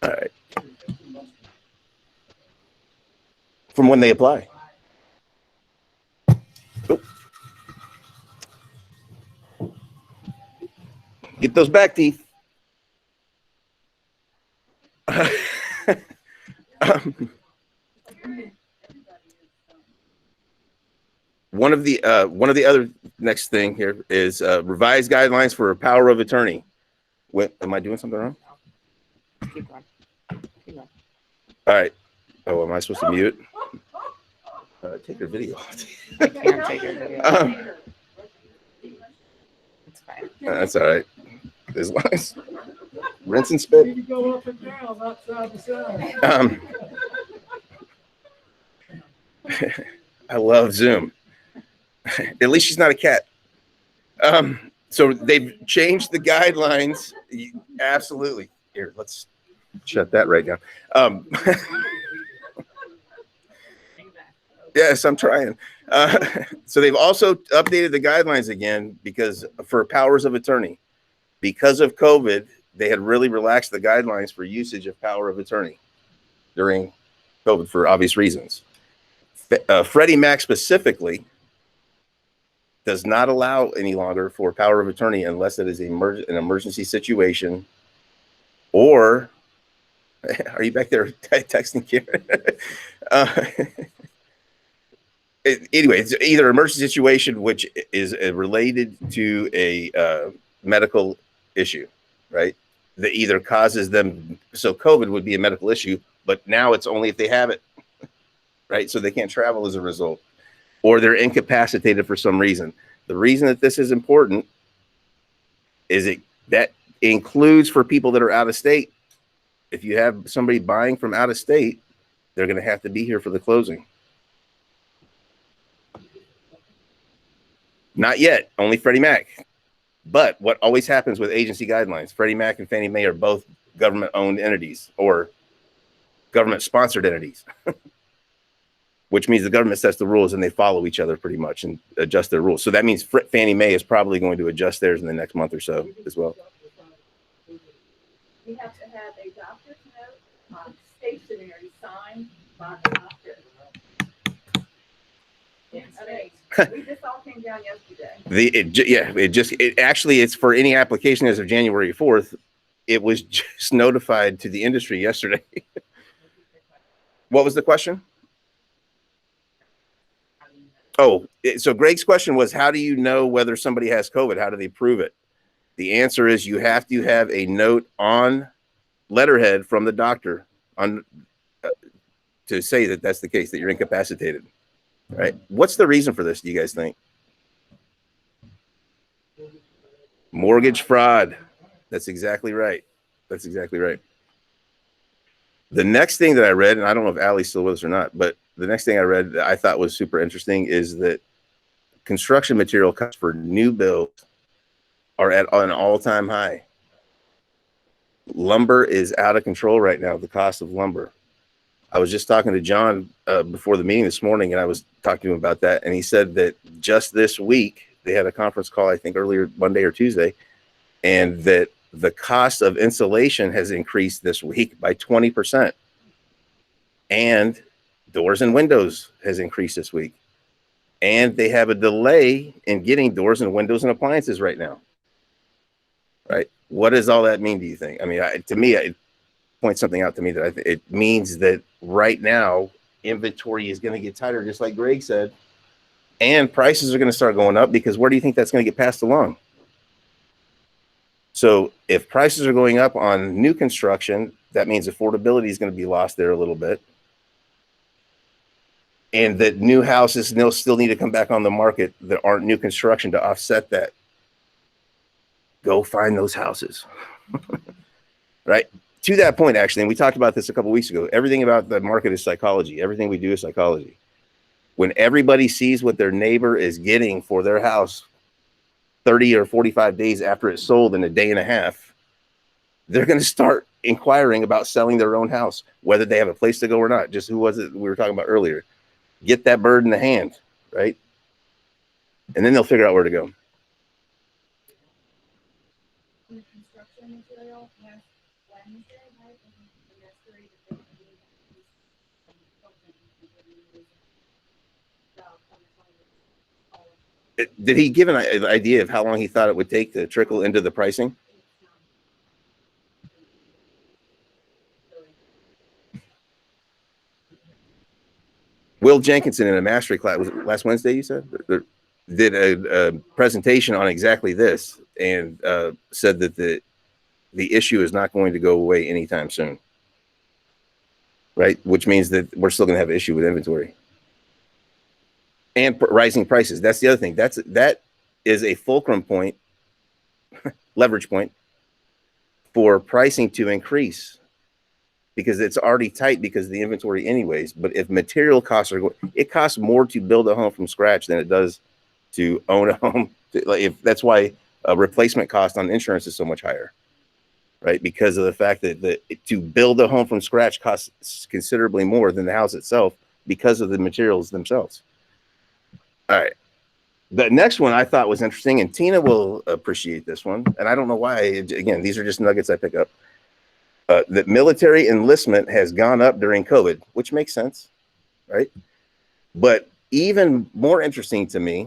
All right. From when they apply. Oh. Get those back teeth. One of the other next thing here is revised guidelines for power of attorney. Am I doing something wrong? Keep going. Keep going. All right. Oh, am I supposed to mute? Take your video off. I can't take your video. It's fine. That's all right. As long as rinse and spit. You go up and down, not side to side. I love Zoom. At least she's not a cat. So they've changed the guidelines. Absolutely. Here, let's shut that right down. Yes, I'm trying. So they've also updated the guidelines again because for powers of attorney. Because of COVID, they had really relaxed the guidelines for usage of power of attorney during COVID for obvious reasons. Freddie Mac specifically does not allow any longer for power of attorney unless it is an emergency situation, or are you back there texting Karen? Anyway, it's either an emergency situation, which is related to a medical issue, right? That either causes them, so COVID would be a medical issue, but now it's only if they have it, right? So they can't travel as a result, or they're incapacitated for some reason. The reason that this is important is that includes for people that are out of state. If you have somebody buying from out of state, they're going to have to be here for the closing. Not yet, only Freddie Mac. But what always happens with agency guidelines, Freddie Mac and Fannie Mae are both government-owned entities or government-sponsored entities, which means the government sets the rules and they follow each other pretty much and adjust their rules. So that means Fannie Mae is probably going to adjust theirs in the next month or so as well. We have to have a doctor's note, stationery signed by the doctor. This all came down yesterday. It's for any application as of January 4th. It was just notified to the industry yesterday. What was the question? Oh, so Greg's question was, how do you know whether somebody has COVID? How do they prove it? The answer is you have to have a note on letterhead from the doctor to say that that's the case, that you're incapacitated. Right? What's the reason for this, do you guys think? Mortgage fraud. That's exactly right. That's exactly right. The next thing that I read, and I don't know if Allie's still with us or not, but the next thing I read that I thought was super interesting is that construction material costs for new builds are at an all-time high. Lumber is out of control right now, the cost of lumber. I was just talking to John before the meeting this morning, and I was talking to him about that. And he said that just this week, they had a conference call, I think earlier Monday or Tuesday, and that the cost of insulation has increased this week by 20%. And doors and windows has increased this week. And they have a delay in getting doors and windows and appliances right now. Right? What does all that mean, do you think? I mean, to me, points something out to me that it means that right now inventory is going to get tighter, just like Greg said, and prices are going to start going up, because where do you think that's going to get passed along? So if prices are going up on new construction, that means affordability is going to be lost there a little bit. And that new houses still need to come back on the market that aren't new construction to offset that. Go find those houses. Right? To that point, actually, and we talked about this a couple of weeks ago, everything about the market is psychology. Everything we do is psychology. When everybody sees what their neighbor is getting for their house 30 or 45 days after it's sold in a day and a half, they're going to start inquiring about selling their own house, whether they have a place to go or not. Just who was it we were talking about earlier? Get that bird in the hand, right? And then they'll figure out where to go. Construction material next Wednesday, right? The nursery that they Did he give an idea of how long he thought it would take to trickle into the pricing? Will Jenkinson in a mastery class, was it last Wednesday, you said, did a presentation on exactly this, and said that the issue is not going to go away anytime soon. Right? Which means that we're still going to have an issue with inventory. And rising prices. That's the other thing. That is a fulcrum point, leverage point, for pricing to increase, because it's already tight because of the inventory anyways. But if material costs are going, it costs more to build a home from scratch than it does to own a home. That's why a replacement cost on insurance is so much higher, right? Because of the fact that to build a home from scratch costs considerably more than the house itself because of the materials themselves. All right. The next one I thought was interesting, and Tina will appreciate this one. And I don't know why. Again, these are just nuggets I pick up. That military enlistment has gone up during COVID, which makes sense, right? But even more interesting to me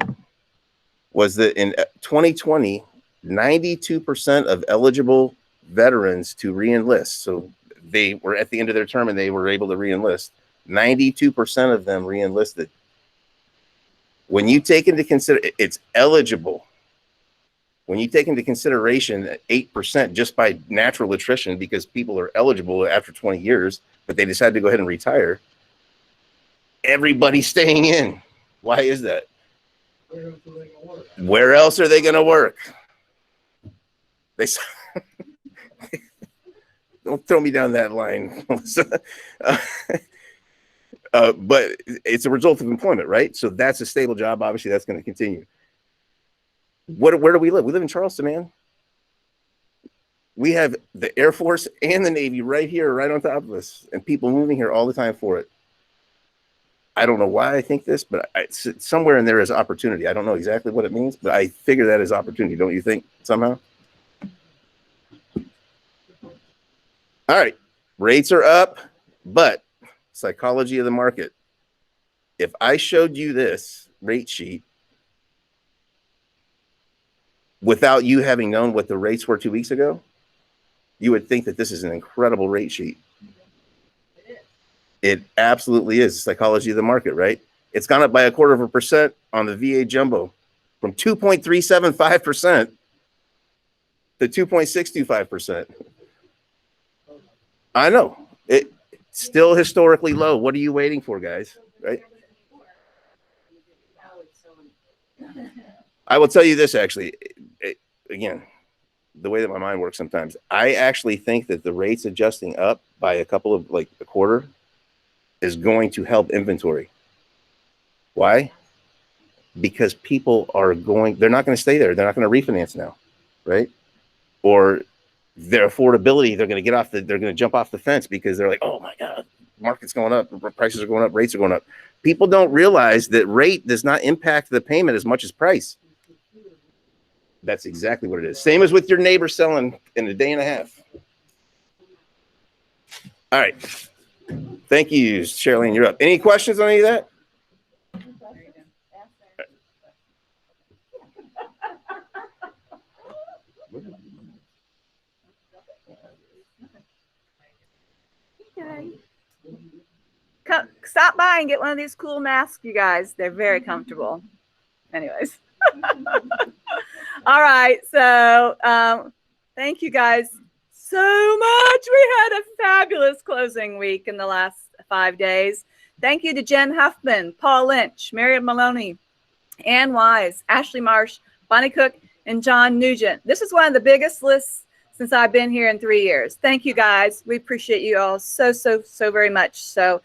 was that in 2020, 92% of eligible veterans to re-enlist, so they were at the end of their term and they were able to re-enlist, 92% of them re-enlisted. When you take into it's eligible. When you take into consideration 8% just by natural attrition, because people are eligible after 20 years, but they decide to go ahead and retire, everybody's staying in. Why is that? Where else are they going to work? They don't throw me down that line. But it's a result of employment, right? So that's a stable job. Obviously, that's going to continue. Where do we live? We live in Charleston, man. We have the Air Force and the Navy right here, right on top of us, and people moving here all the time for it. I don't know why I think this, but somewhere in there is opportunity. I don't know exactly what it means, but I figure that is opportunity. Don't you think somehow? All right. Rates are up, but psychology of the market. If I showed you this rate sheet without you having known what the rates were 2 weeks ago, you would think that this is an incredible rate sheet. It absolutely is. Psychology of the market, right? It's gone up by 0.25% on the VA jumbo from 2.375% to 2.625%. I know. It's still historically low. What are you waiting for, guys? Right? I will tell you this, actually. Again, the way that my mind works sometimes, I actually think that the rates adjusting up by a couple of, like a quarter, is going to help inventory. Why? Because people are they're not going to stay there. They're not going to refinance now, right? Or their affordability, they're going to jump off the fence because they're like, oh my God, market's going up, prices are going up, rates are going up. People don't realize that rate does not impact the payment as much as price. That's exactly what it is. Same as with your neighbor selling in a day and a half. All right. Thank you, Charlene. You're up. Any questions on any of that? Hi. Come, stop by and get one of these cool masks, you guys. They're very comfortable. Anyways. All right. So thank you guys so much. We had a fabulous closing week in the last 5 days. Thank you to Jen Huffman, Paul Lynch, Miriam Maloney, Ann Wise, Ashley Marsh, Bonnie Cook, and John Nugent. This is one of the biggest lists since I've been here in 3 years. Thank you guys. We appreciate you all so very much. So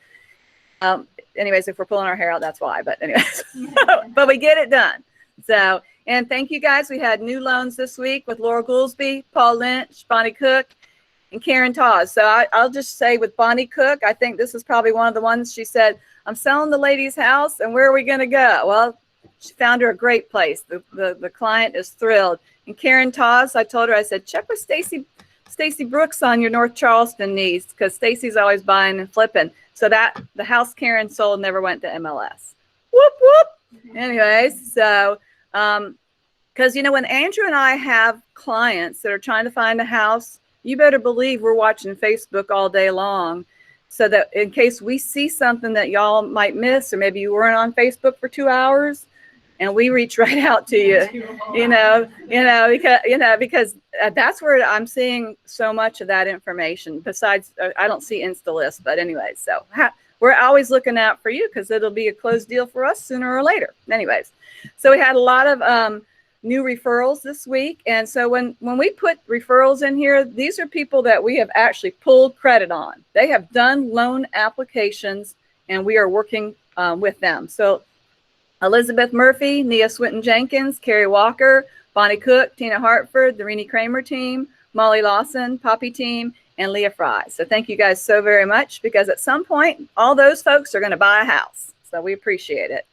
anyways, if we're pulling our hair out, that's why. But anyways, but we get it done. So, and thank you guys. We had new loans this week with Laura Goolsby, Paul Lynch, Bonnie Cook, and Karen Tawes. So I'll just say with Bonnie Cook, I think this is probably one of the ones she said, I'm selling the lady's house and where are we going to go? Well, she found her a great place. The client is thrilled. And Karen Tawes, I told her, I said, check with Stacy Brooks on your North Charleston needs because Stacy's always buying and flipping. So that the house Karen sold never went to MLS. Whoop, whoop. Anyways, so because, you know, when Andrew and I have clients that are trying to find a house, you better believe we're watching Facebook all day long so that in case we see something that y'all might miss, or maybe you weren't on Facebook for 2 hours and we reach right out to you, because that's where I'm seeing so much of that information. Besides, I don't see InstaList, but anyway, so we're always looking out for you because it'll be a closed deal for us sooner or later. Anyways, so we had a lot of new referrals this week. And so when we put referrals in here, these are people that we have actually pulled credit on. They have done loan applications and we are working with them. So Elizabeth Murphy, Nia Swinton Jenkins, Carrie Walker, Bonnie Cook, Tina Hartford, the Renee Kramer team, Molly Lawson, Poppy team, and Leah Fry. So thank you guys so very much because at some point, all those folks are going to buy a house. So we appreciate it.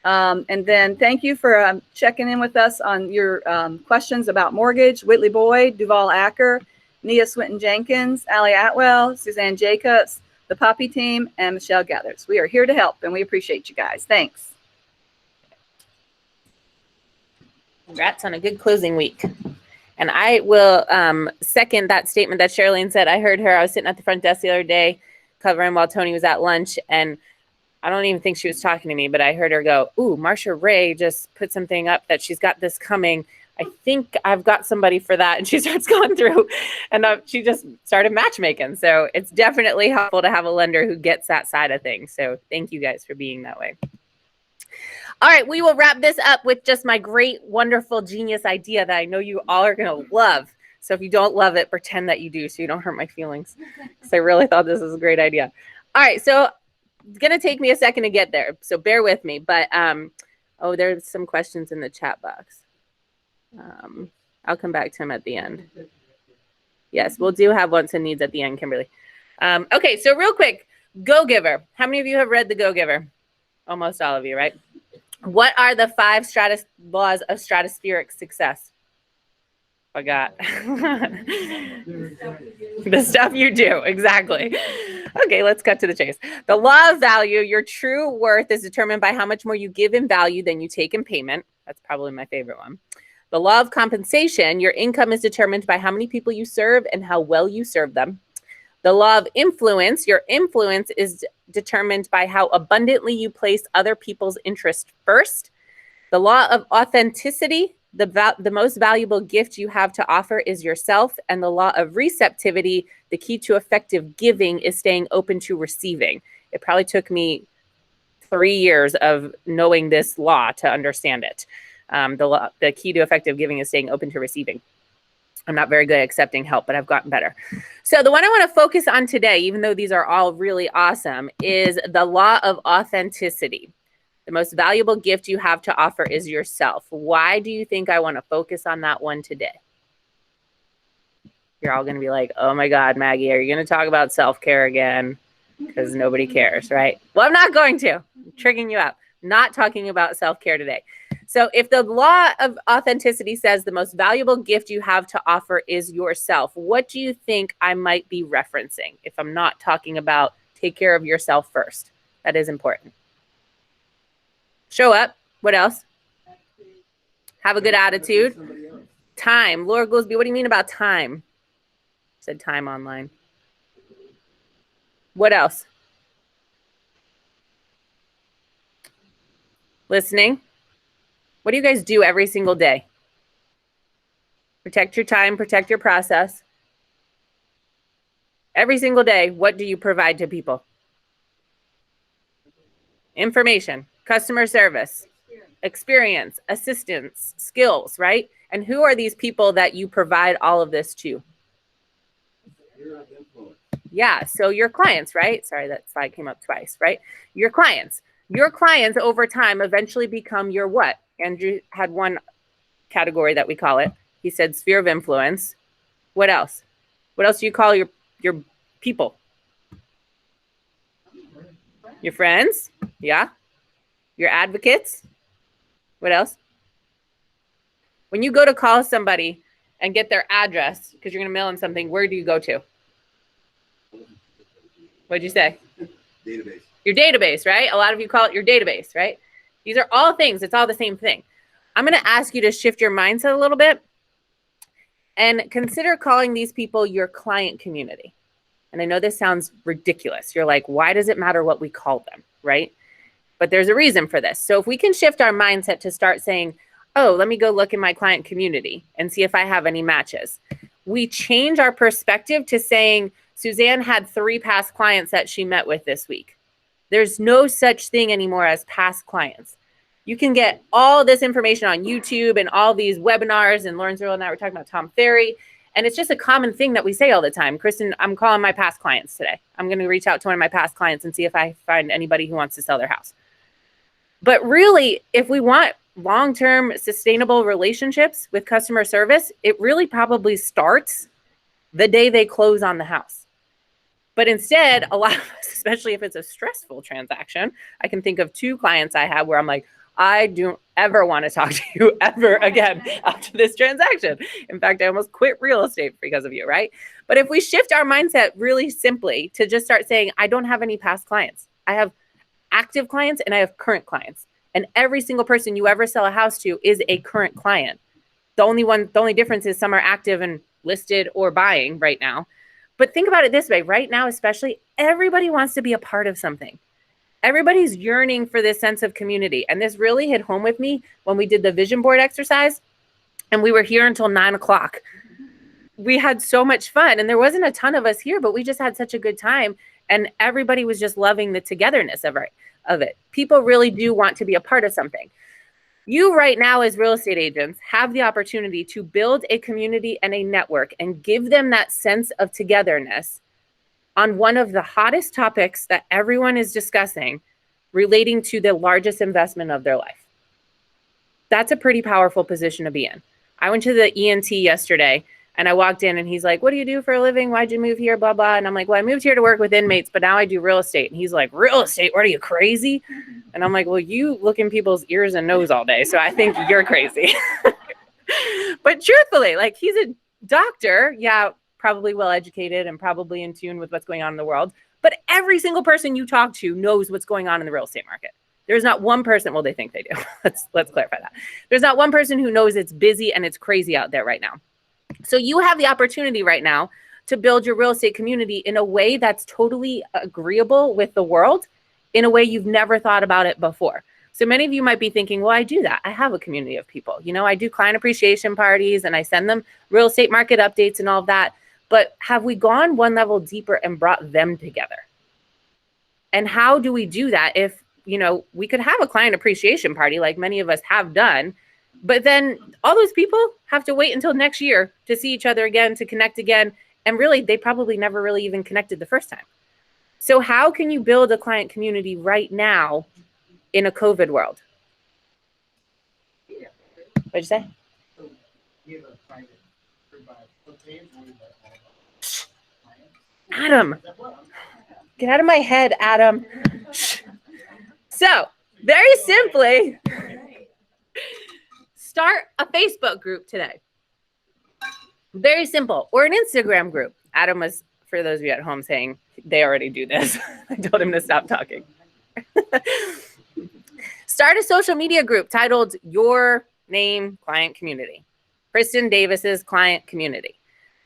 And then thank you for checking in with us on your questions about mortgage. Whitley Boyd, Duval Acker, Nia Swinton Jenkins, Allie Atwell, Suzanne Jacobs, the Poppy team, and Michelle Gathers. We are here to help and we appreciate you guys. Thanks. Congrats on a good closing week. And I will second that statement that Sherilyn said. I heard her. I was sitting at the front desk the other day covering while Tony was at lunch. And I don't even think she was talking to me, but I heard her go, ooh, Marsha Ray just put something up that she's got this coming. I think I've got somebody for that. And she starts going through and she just started matchmaking. So it's definitely helpful to have a lender who gets that side of things. So thank you guys for being that way. All right, we will wrap this up with just my great, wonderful, genius idea that I know you all are going to love. So if you don't love it, pretend that you do so you don't hurt my feelings. Because I really thought this was a great idea. All right, so it's going to take me a second to get there. So bear with me. But, oh, there's some questions in the chat box. I'll come back to them at the end. Yes, we'll do have wants and needs at the end, Kimberly. Okay, so real quick, Go Giver. How many of you have read The Go Giver? Almost all of you, right? What are the 5 laws of stratospheric success? Forgot. The stuff you do, exactly. Okay, let's cut to the chase. The law of value, your true worth is determined by how much more you give in value than you take in payment. That's probably my favorite one. The law of compensation, your income is determined by how many people you serve and how well you serve them. The law of influence, your influence is determined by how abundantly you place other people's interest first. The law of authenticity, the most valuable gift you have to offer is yourself. And the law of receptivity, the key to effective giving is staying open to receiving. It probably took me 3 years of knowing this law to understand it. The key to effective giving is staying open to receiving. I'm not very good at accepting help, but I've gotten better. So the one I want to focus on today, even though these are all really awesome, is the law of authenticity. The most valuable gift you have to offer is yourself. Why do you think I want to focus on that one today? You're all going to be like, oh my God, Maggie, are you going to talk about self-care again? Because nobody cares, right? Well, I'm not going to. I'm triggering you out. Not talking about self-care today. So if the law of authenticity says the most valuable gift you have to offer is yourself, what do you think I might be referencing if I'm not talking about take care of yourself first? That is important. Show up. What else? Have a good attitude. Time. Laura Goolsby, what do you mean about time? Said time online. What else? Listening. What do you guys do every single day? Protect your time, protect your process. Every single day, what do you provide to people? Information, customer service, experience, assistance, skills, right? And who are these people that you provide all of this to? Yeah, so your clients, right? Sorry, that slide came up twice, right? Your clients. Your clients over time eventually become your what? Andrew had one category that we call it. He said sphere of influence. What else? What else do you call your people? Your friends? Yeah. Your advocates? What else? When you go to call somebody and get their address because you're going to mail them something, where do you go to? What'd you say? Database. Your database, right? A lot of you call it your database, right? These are all things. It's all the same thing. I'm going to ask you to shift your mindset a little bit and consider calling these people your client community. And I know this sounds ridiculous. You're like, why does it matter what we call them, right? But there's a reason for this. So if we can shift our mindset to start saying, oh, let me go look in my client community and see if I have any matches. We change our perspective to saying, Suzanne had 3 past clients that she met with this week. There's no such thing anymore as past clients. You can get all this information on YouTube and all these webinars, and Lauren Zerl and I were talking about Tom Ferry. And it's just a common thing that we say all the time. Kristen, I'm calling my past clients today. I'm going to reach out to one of my past clients and see if I find anybody who wants to sell their house. But really, if we want long-term sustainable relationships with customer service, it really probably starts the day they close on the house. But instead, a lot of us, especially if it's a stressful transaction, I can think of 2 clients I have where I'm like, I don't ever want to talk to you ever again after this transaction. In fact, I almost quit real estate because of you, right? But if we shift our mindset really simply to just start saying, I don't have any past clients. I have active clients and I have current clients. And every single person you ever sell a house to is a current client. The only difference is some are active and listed or buying right now. But think about it this way, right now, especially, everybody wants to be a part of something. Everybody's yearning for this sense of community. And this really hit home with me when we did the vision board exercise and we were here until 9 o'clock. We had so much fun and there wasn't a ton of us here, but we just had such a good time. And everybody was just loving the togetherness of it. People really do want to be a part of something. You right now as real estate agents have the opportunity to build a community and a network and give them that sense of togetherness on one of the hottest topics that everyone is discussing relating to the largest investment of their life. That's a pretty powerful position to be in. I went to the ENT yesterday and I walked in and he's like, what do you do for a living? Why'd you move here? Blah, blah. And I'm like, well, I moved here to work with inmates, but now I do real estate. And he's like, real estate? What are you, crazy? And I'm like, well, you look in people's ears and nose all day. So I think you're crazy. But truthfully, like he's a doctor. Yeah, probably well-educated and probably in tune with what's going on in the world. But every single person you talk to knows what's going on in the real estate market. There's not one person, well, they think they do. Let's clarify that. There's not one person who knows it's busy and it's crazy out there right now. So you have the opportunity right now to build your real estate community in a way that's totally agreeable with the world, in a way you've never thought about it before. So many of you might be thinking, well, I do that. I have a community of people. You know, I do client appreciation parties and I send them real estate market updates and all of that. But have we gone one level deeper and brought them together? And how do we do that if, you know, we could have a client appreciation party like many of us have done, but then all those people have to wait until next year to see each other again, to connect again. And really, they probably never really even connected the first time. So how can you build a client community right now in a COVID world? What'd you say? Adam, get out of my head, Adam. So very simply, start a Facebook group today. Very simple. Or an Instagram group. Adam was, for those of you at home, saying they already do this. I told him to stop talking. Start a social media group titled Your Name Client Community. Kristen Davis's Client Community.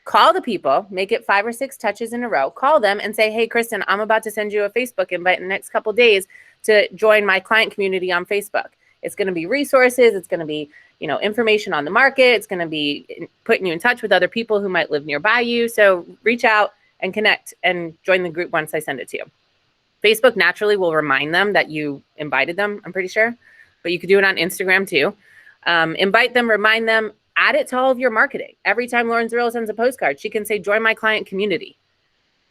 Call the people, make it 5 or 6 touches in a row, call them and say, hey, Kristen, I'm about to send you a Facebook invite in the next couple days to join my client community on Facebook. It's going to be resources. It's going to be, you know, information on the market. It's going to be putting you in touch with other people who might live nearby you. So reach out and connect and join the group once I send it to you. Facebook naturally will remind them that you invited them, I'm pretty sure, but you could do it on Instagram too. Invite them, remind them, add it to all of your marketing. Every time Lauren Zerrillo sends a postcard, she can say, join my client community.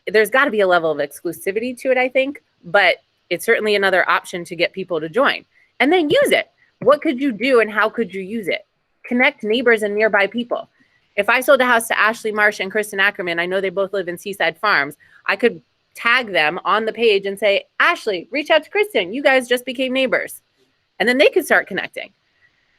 There's got to be a level of exclusivity to it, I think, but it's certainly another option to get people to join. And then use it. What could you do and how could you use it? Connect neighbors and nearby people. If I sold a house to Ashley Marsh and Kristen Ackerman, I know they both live in Seaside Farms, I could tag them on the page and say, Ashley, reach out to Kristen. You guys just became neighbors. And then they could start connecting.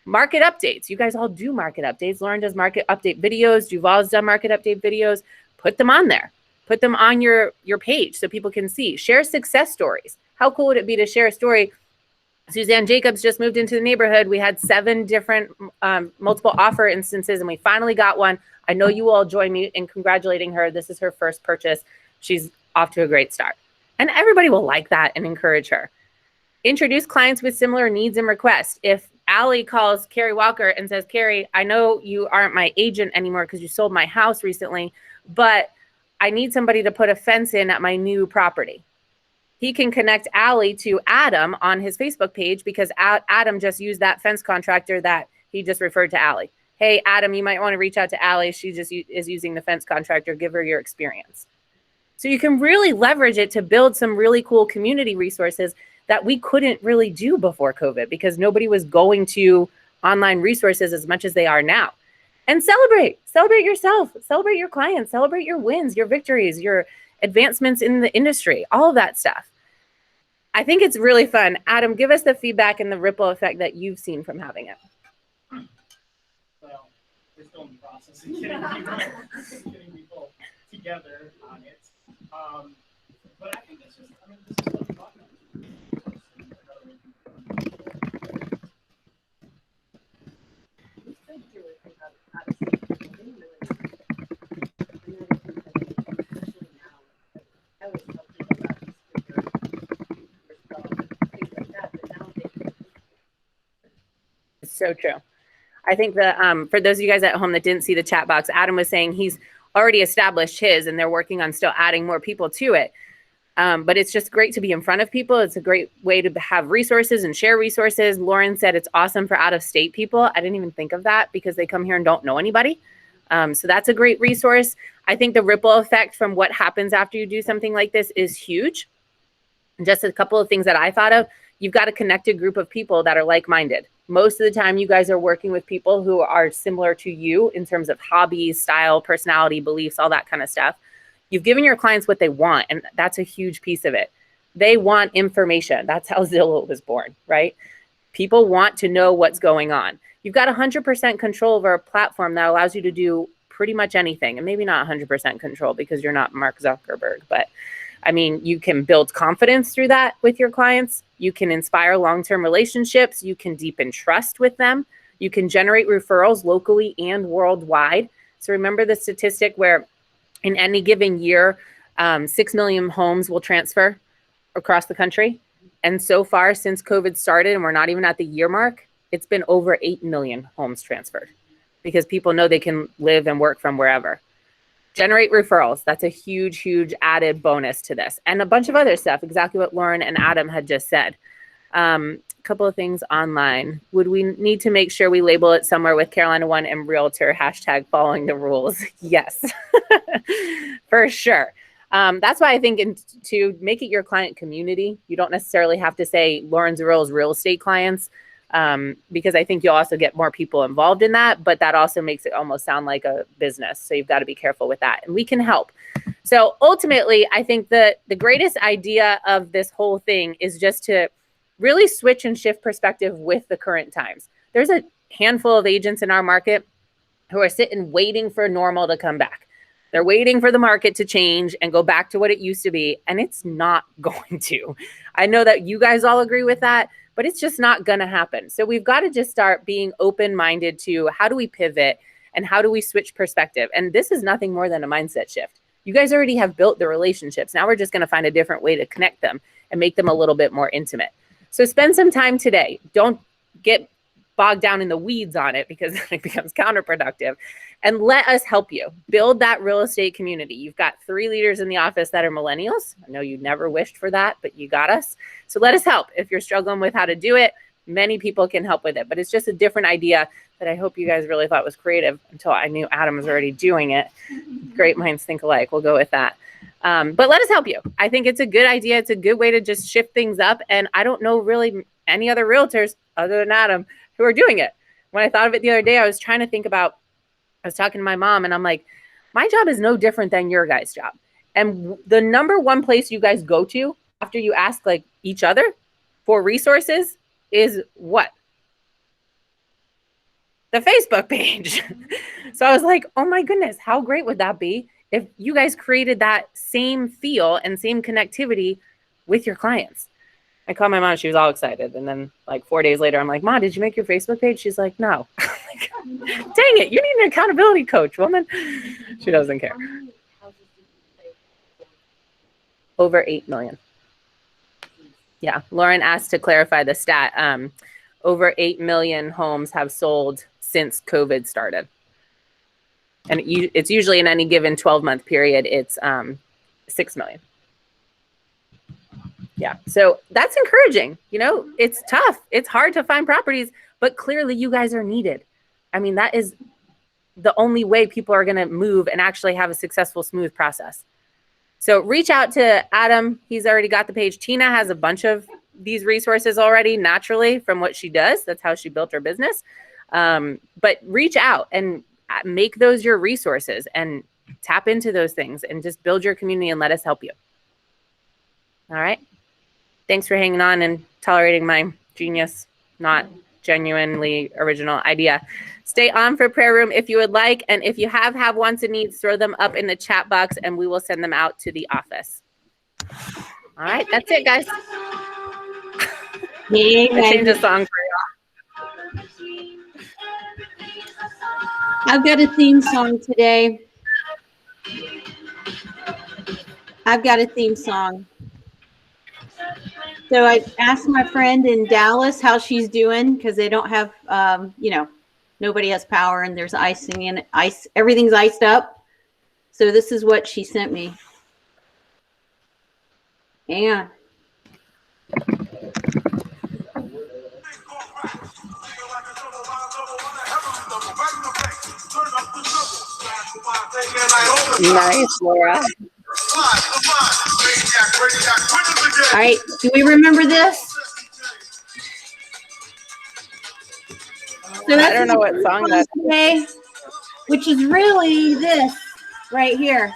Market updates. You guys all do market updates. Lauren does market update videos. Duval's done market update videos. Put them on there. Put them on your page so people can see. Share success stories. How cool would it be to share a story? Suzanne Jacobs just moved into the neighborhood. We had 7 different multiple offer instances, and we finally got one. I know you all join me in congratulating her. This is her first purchase. She's off to a great start. And everybody will like that and encourage her. Introduce clients with similar needs and requests. If Allie calls Carrie Walker and says, Carrie, I know you aren't my agent anymore because you sold my house recently, but I need somebody to put a fence in at my new property. He can connect Allie to Adam on his Facebook page because Adam just used that fence contractor that he just referred to Allie. Hey, Adam, you might want to reach out to Allie. She just is using the fence contractor. Give her your experience. So you can really leverage it to build some really cool community resources that we couldn't really do before COVID because nobody was going to online resources as much as they are now. And celebrate yourself, celebrate your clients, celebrate your wins, your victories, your advancements in the industry, all of that stuff. I think it's really fun. Adam, give us the feedback and the ripple effect that you've seen from having it. Well, we're still in the process of getting people together on it. But I think it's just, I mean, this is what we're talking about. It's so true. I think that for those of you guys at home that didn't see the chat box, Adam was saying he's already established his and they're working on still adding more people to it. But it's just great to be in front of people. It's a great way to have resources and share resources. Lauren said it's awesome for out-of-state people. I didn't even think of that because they come here and don't know anybody. So that's a great resource. I think the ripple effect from what happens after you do something like this is huge. Just a couple of things that I thought of. You've got a connected group of people that are like-minded. Most of the time, you guys are working with people who are similar to you in terms of hobbies, style, personality, beliefs, all that kind of stuff. You've given your clients what they want, and that's a huge piece of it. They want information. That's how Zillow was born, right? People want to know what's going on. You've got 100% control over a platform that allows you to do pretty much anything, and maybe not 100% control because you're not Mark Zuckerberg, but I mean, you can build confidence through that with your clients. You can inspire long-term relationships. You can deepen trust with them. You can generate referrals locally and worldwide. So remember the statistic where in any given year, 6 million homes will transfer across the country. And so far since COVID started, and we're not even at the year mark, it's been over 8 million homes transferred because people know they can live and work from wherever. Generate referrals. That's a huge, huge added bonus to this. And a bunch of other stuff, exactly what Lauren and Adam had just said. A couple of things online. Would we need to make sure we label it somewhere with Carolina One and Realtor # following the rules? Yes, for sure. That's why I think to make it your client community, you don't necessarily have to say Lauren Zerrillo's real estate clients, because I think you'll also get more people involved in that, but that also makes it almost sound like a business. So you've got to be careful with that, and we can help. So ultimately, I think that the greatest idea of this whole thing is just to really switch and shift perspective with the current times. There's a handful of agents in our market who are sitting waiting for normal to come back. They're waiting for the market to change and go back to what it used to be, and it's not going to. I know that you guys all agree with that, but it's just not going to happen. So we've got to just start being open-minded to how do we pivot And how do we switch perspective? And this is nothing more than a mindset shift. You guys already have built the relationships. Now we're just going to find a different way to connect them and make them a little bit more intimate. So spend some time today. Don't get bogged down in the weeds on it, because it becomes counterproductive. And let us help you build that real estate community. You've got 3 leaders in the office that are millennials. I know you never wished for that, but you got us. So let us help. If you're struggling with how to do it, many people can help with it. But it's just a different idea that I hope you guys really thought was creative until I knew Adam was already doing it. Great minds think alike. We'll go with that. But let us help you. I think it's a good idea. It's a good way to just shift things up. And I don't know really any other realtors other than Adam who are doing it. When I thought of it the other day, I was trying to think about, I was talking to my mom and I'm like, my job is no different than your guys' job. And the number one place you guys go to after you ask like each other for resources is what? The Facebook page. So I was like, oh my goodness, how great would that be if you guys created that same feel and same connectivity with your clients? I called my mom. She was all excited. And then like 4 days later, I'm like, Mom, did you make your Facebook page? She's like, no. Like, dang it. You need an accountability coach, woman. She doesn't care. Over 8 million. Yeah. Lauren asked to clarify the stat. Over 8 million homes have sold since COVID started. And it's usually in any given 12-month period, it's 6 million. Yeah. So that's encouraging. You know, it's tough. It's hard to find properties, but clearly you guys are needed. I mean, that is the only way people are going to move and actually have a successful, smooth process. So reach out to Adam. He's already got the page. Tina has a bunch of these resources already naturally from what she does. That's how she built her business. But reach out and make those your resources and tap into those things and just build your community and let us help you. All right. Thanks for hanging on and tolerating my genius, not genuinely original idea. Stay on for prayer room if you would like. And if you have wants and needs, throw them up in the chat box and we will send them out to the office. All right. That's it, guys. I changed the song for y'all. I've got a theme song today. I've got a theme song. So I asked my friend in Dallas how she's doing because they don't have, nobody has power and there's icing in ice. Everything's iced up. So this is what she sent me. Hang on. Nice, Laura. All right, do we remember this? So I don't know what song that is. Today, which is really this right here.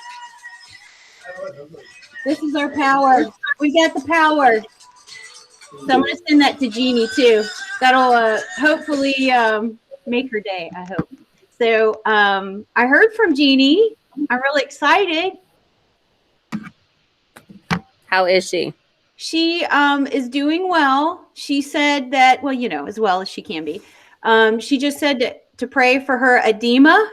This is our power. We got the power. So I'm going to send that to Jeannie too. That'll hopefully make her day, I hope. So I heard from Jeannie. I'm really excited. How is she? She is doing well. She said that, well, as well as she can be. She just said to pray for her edema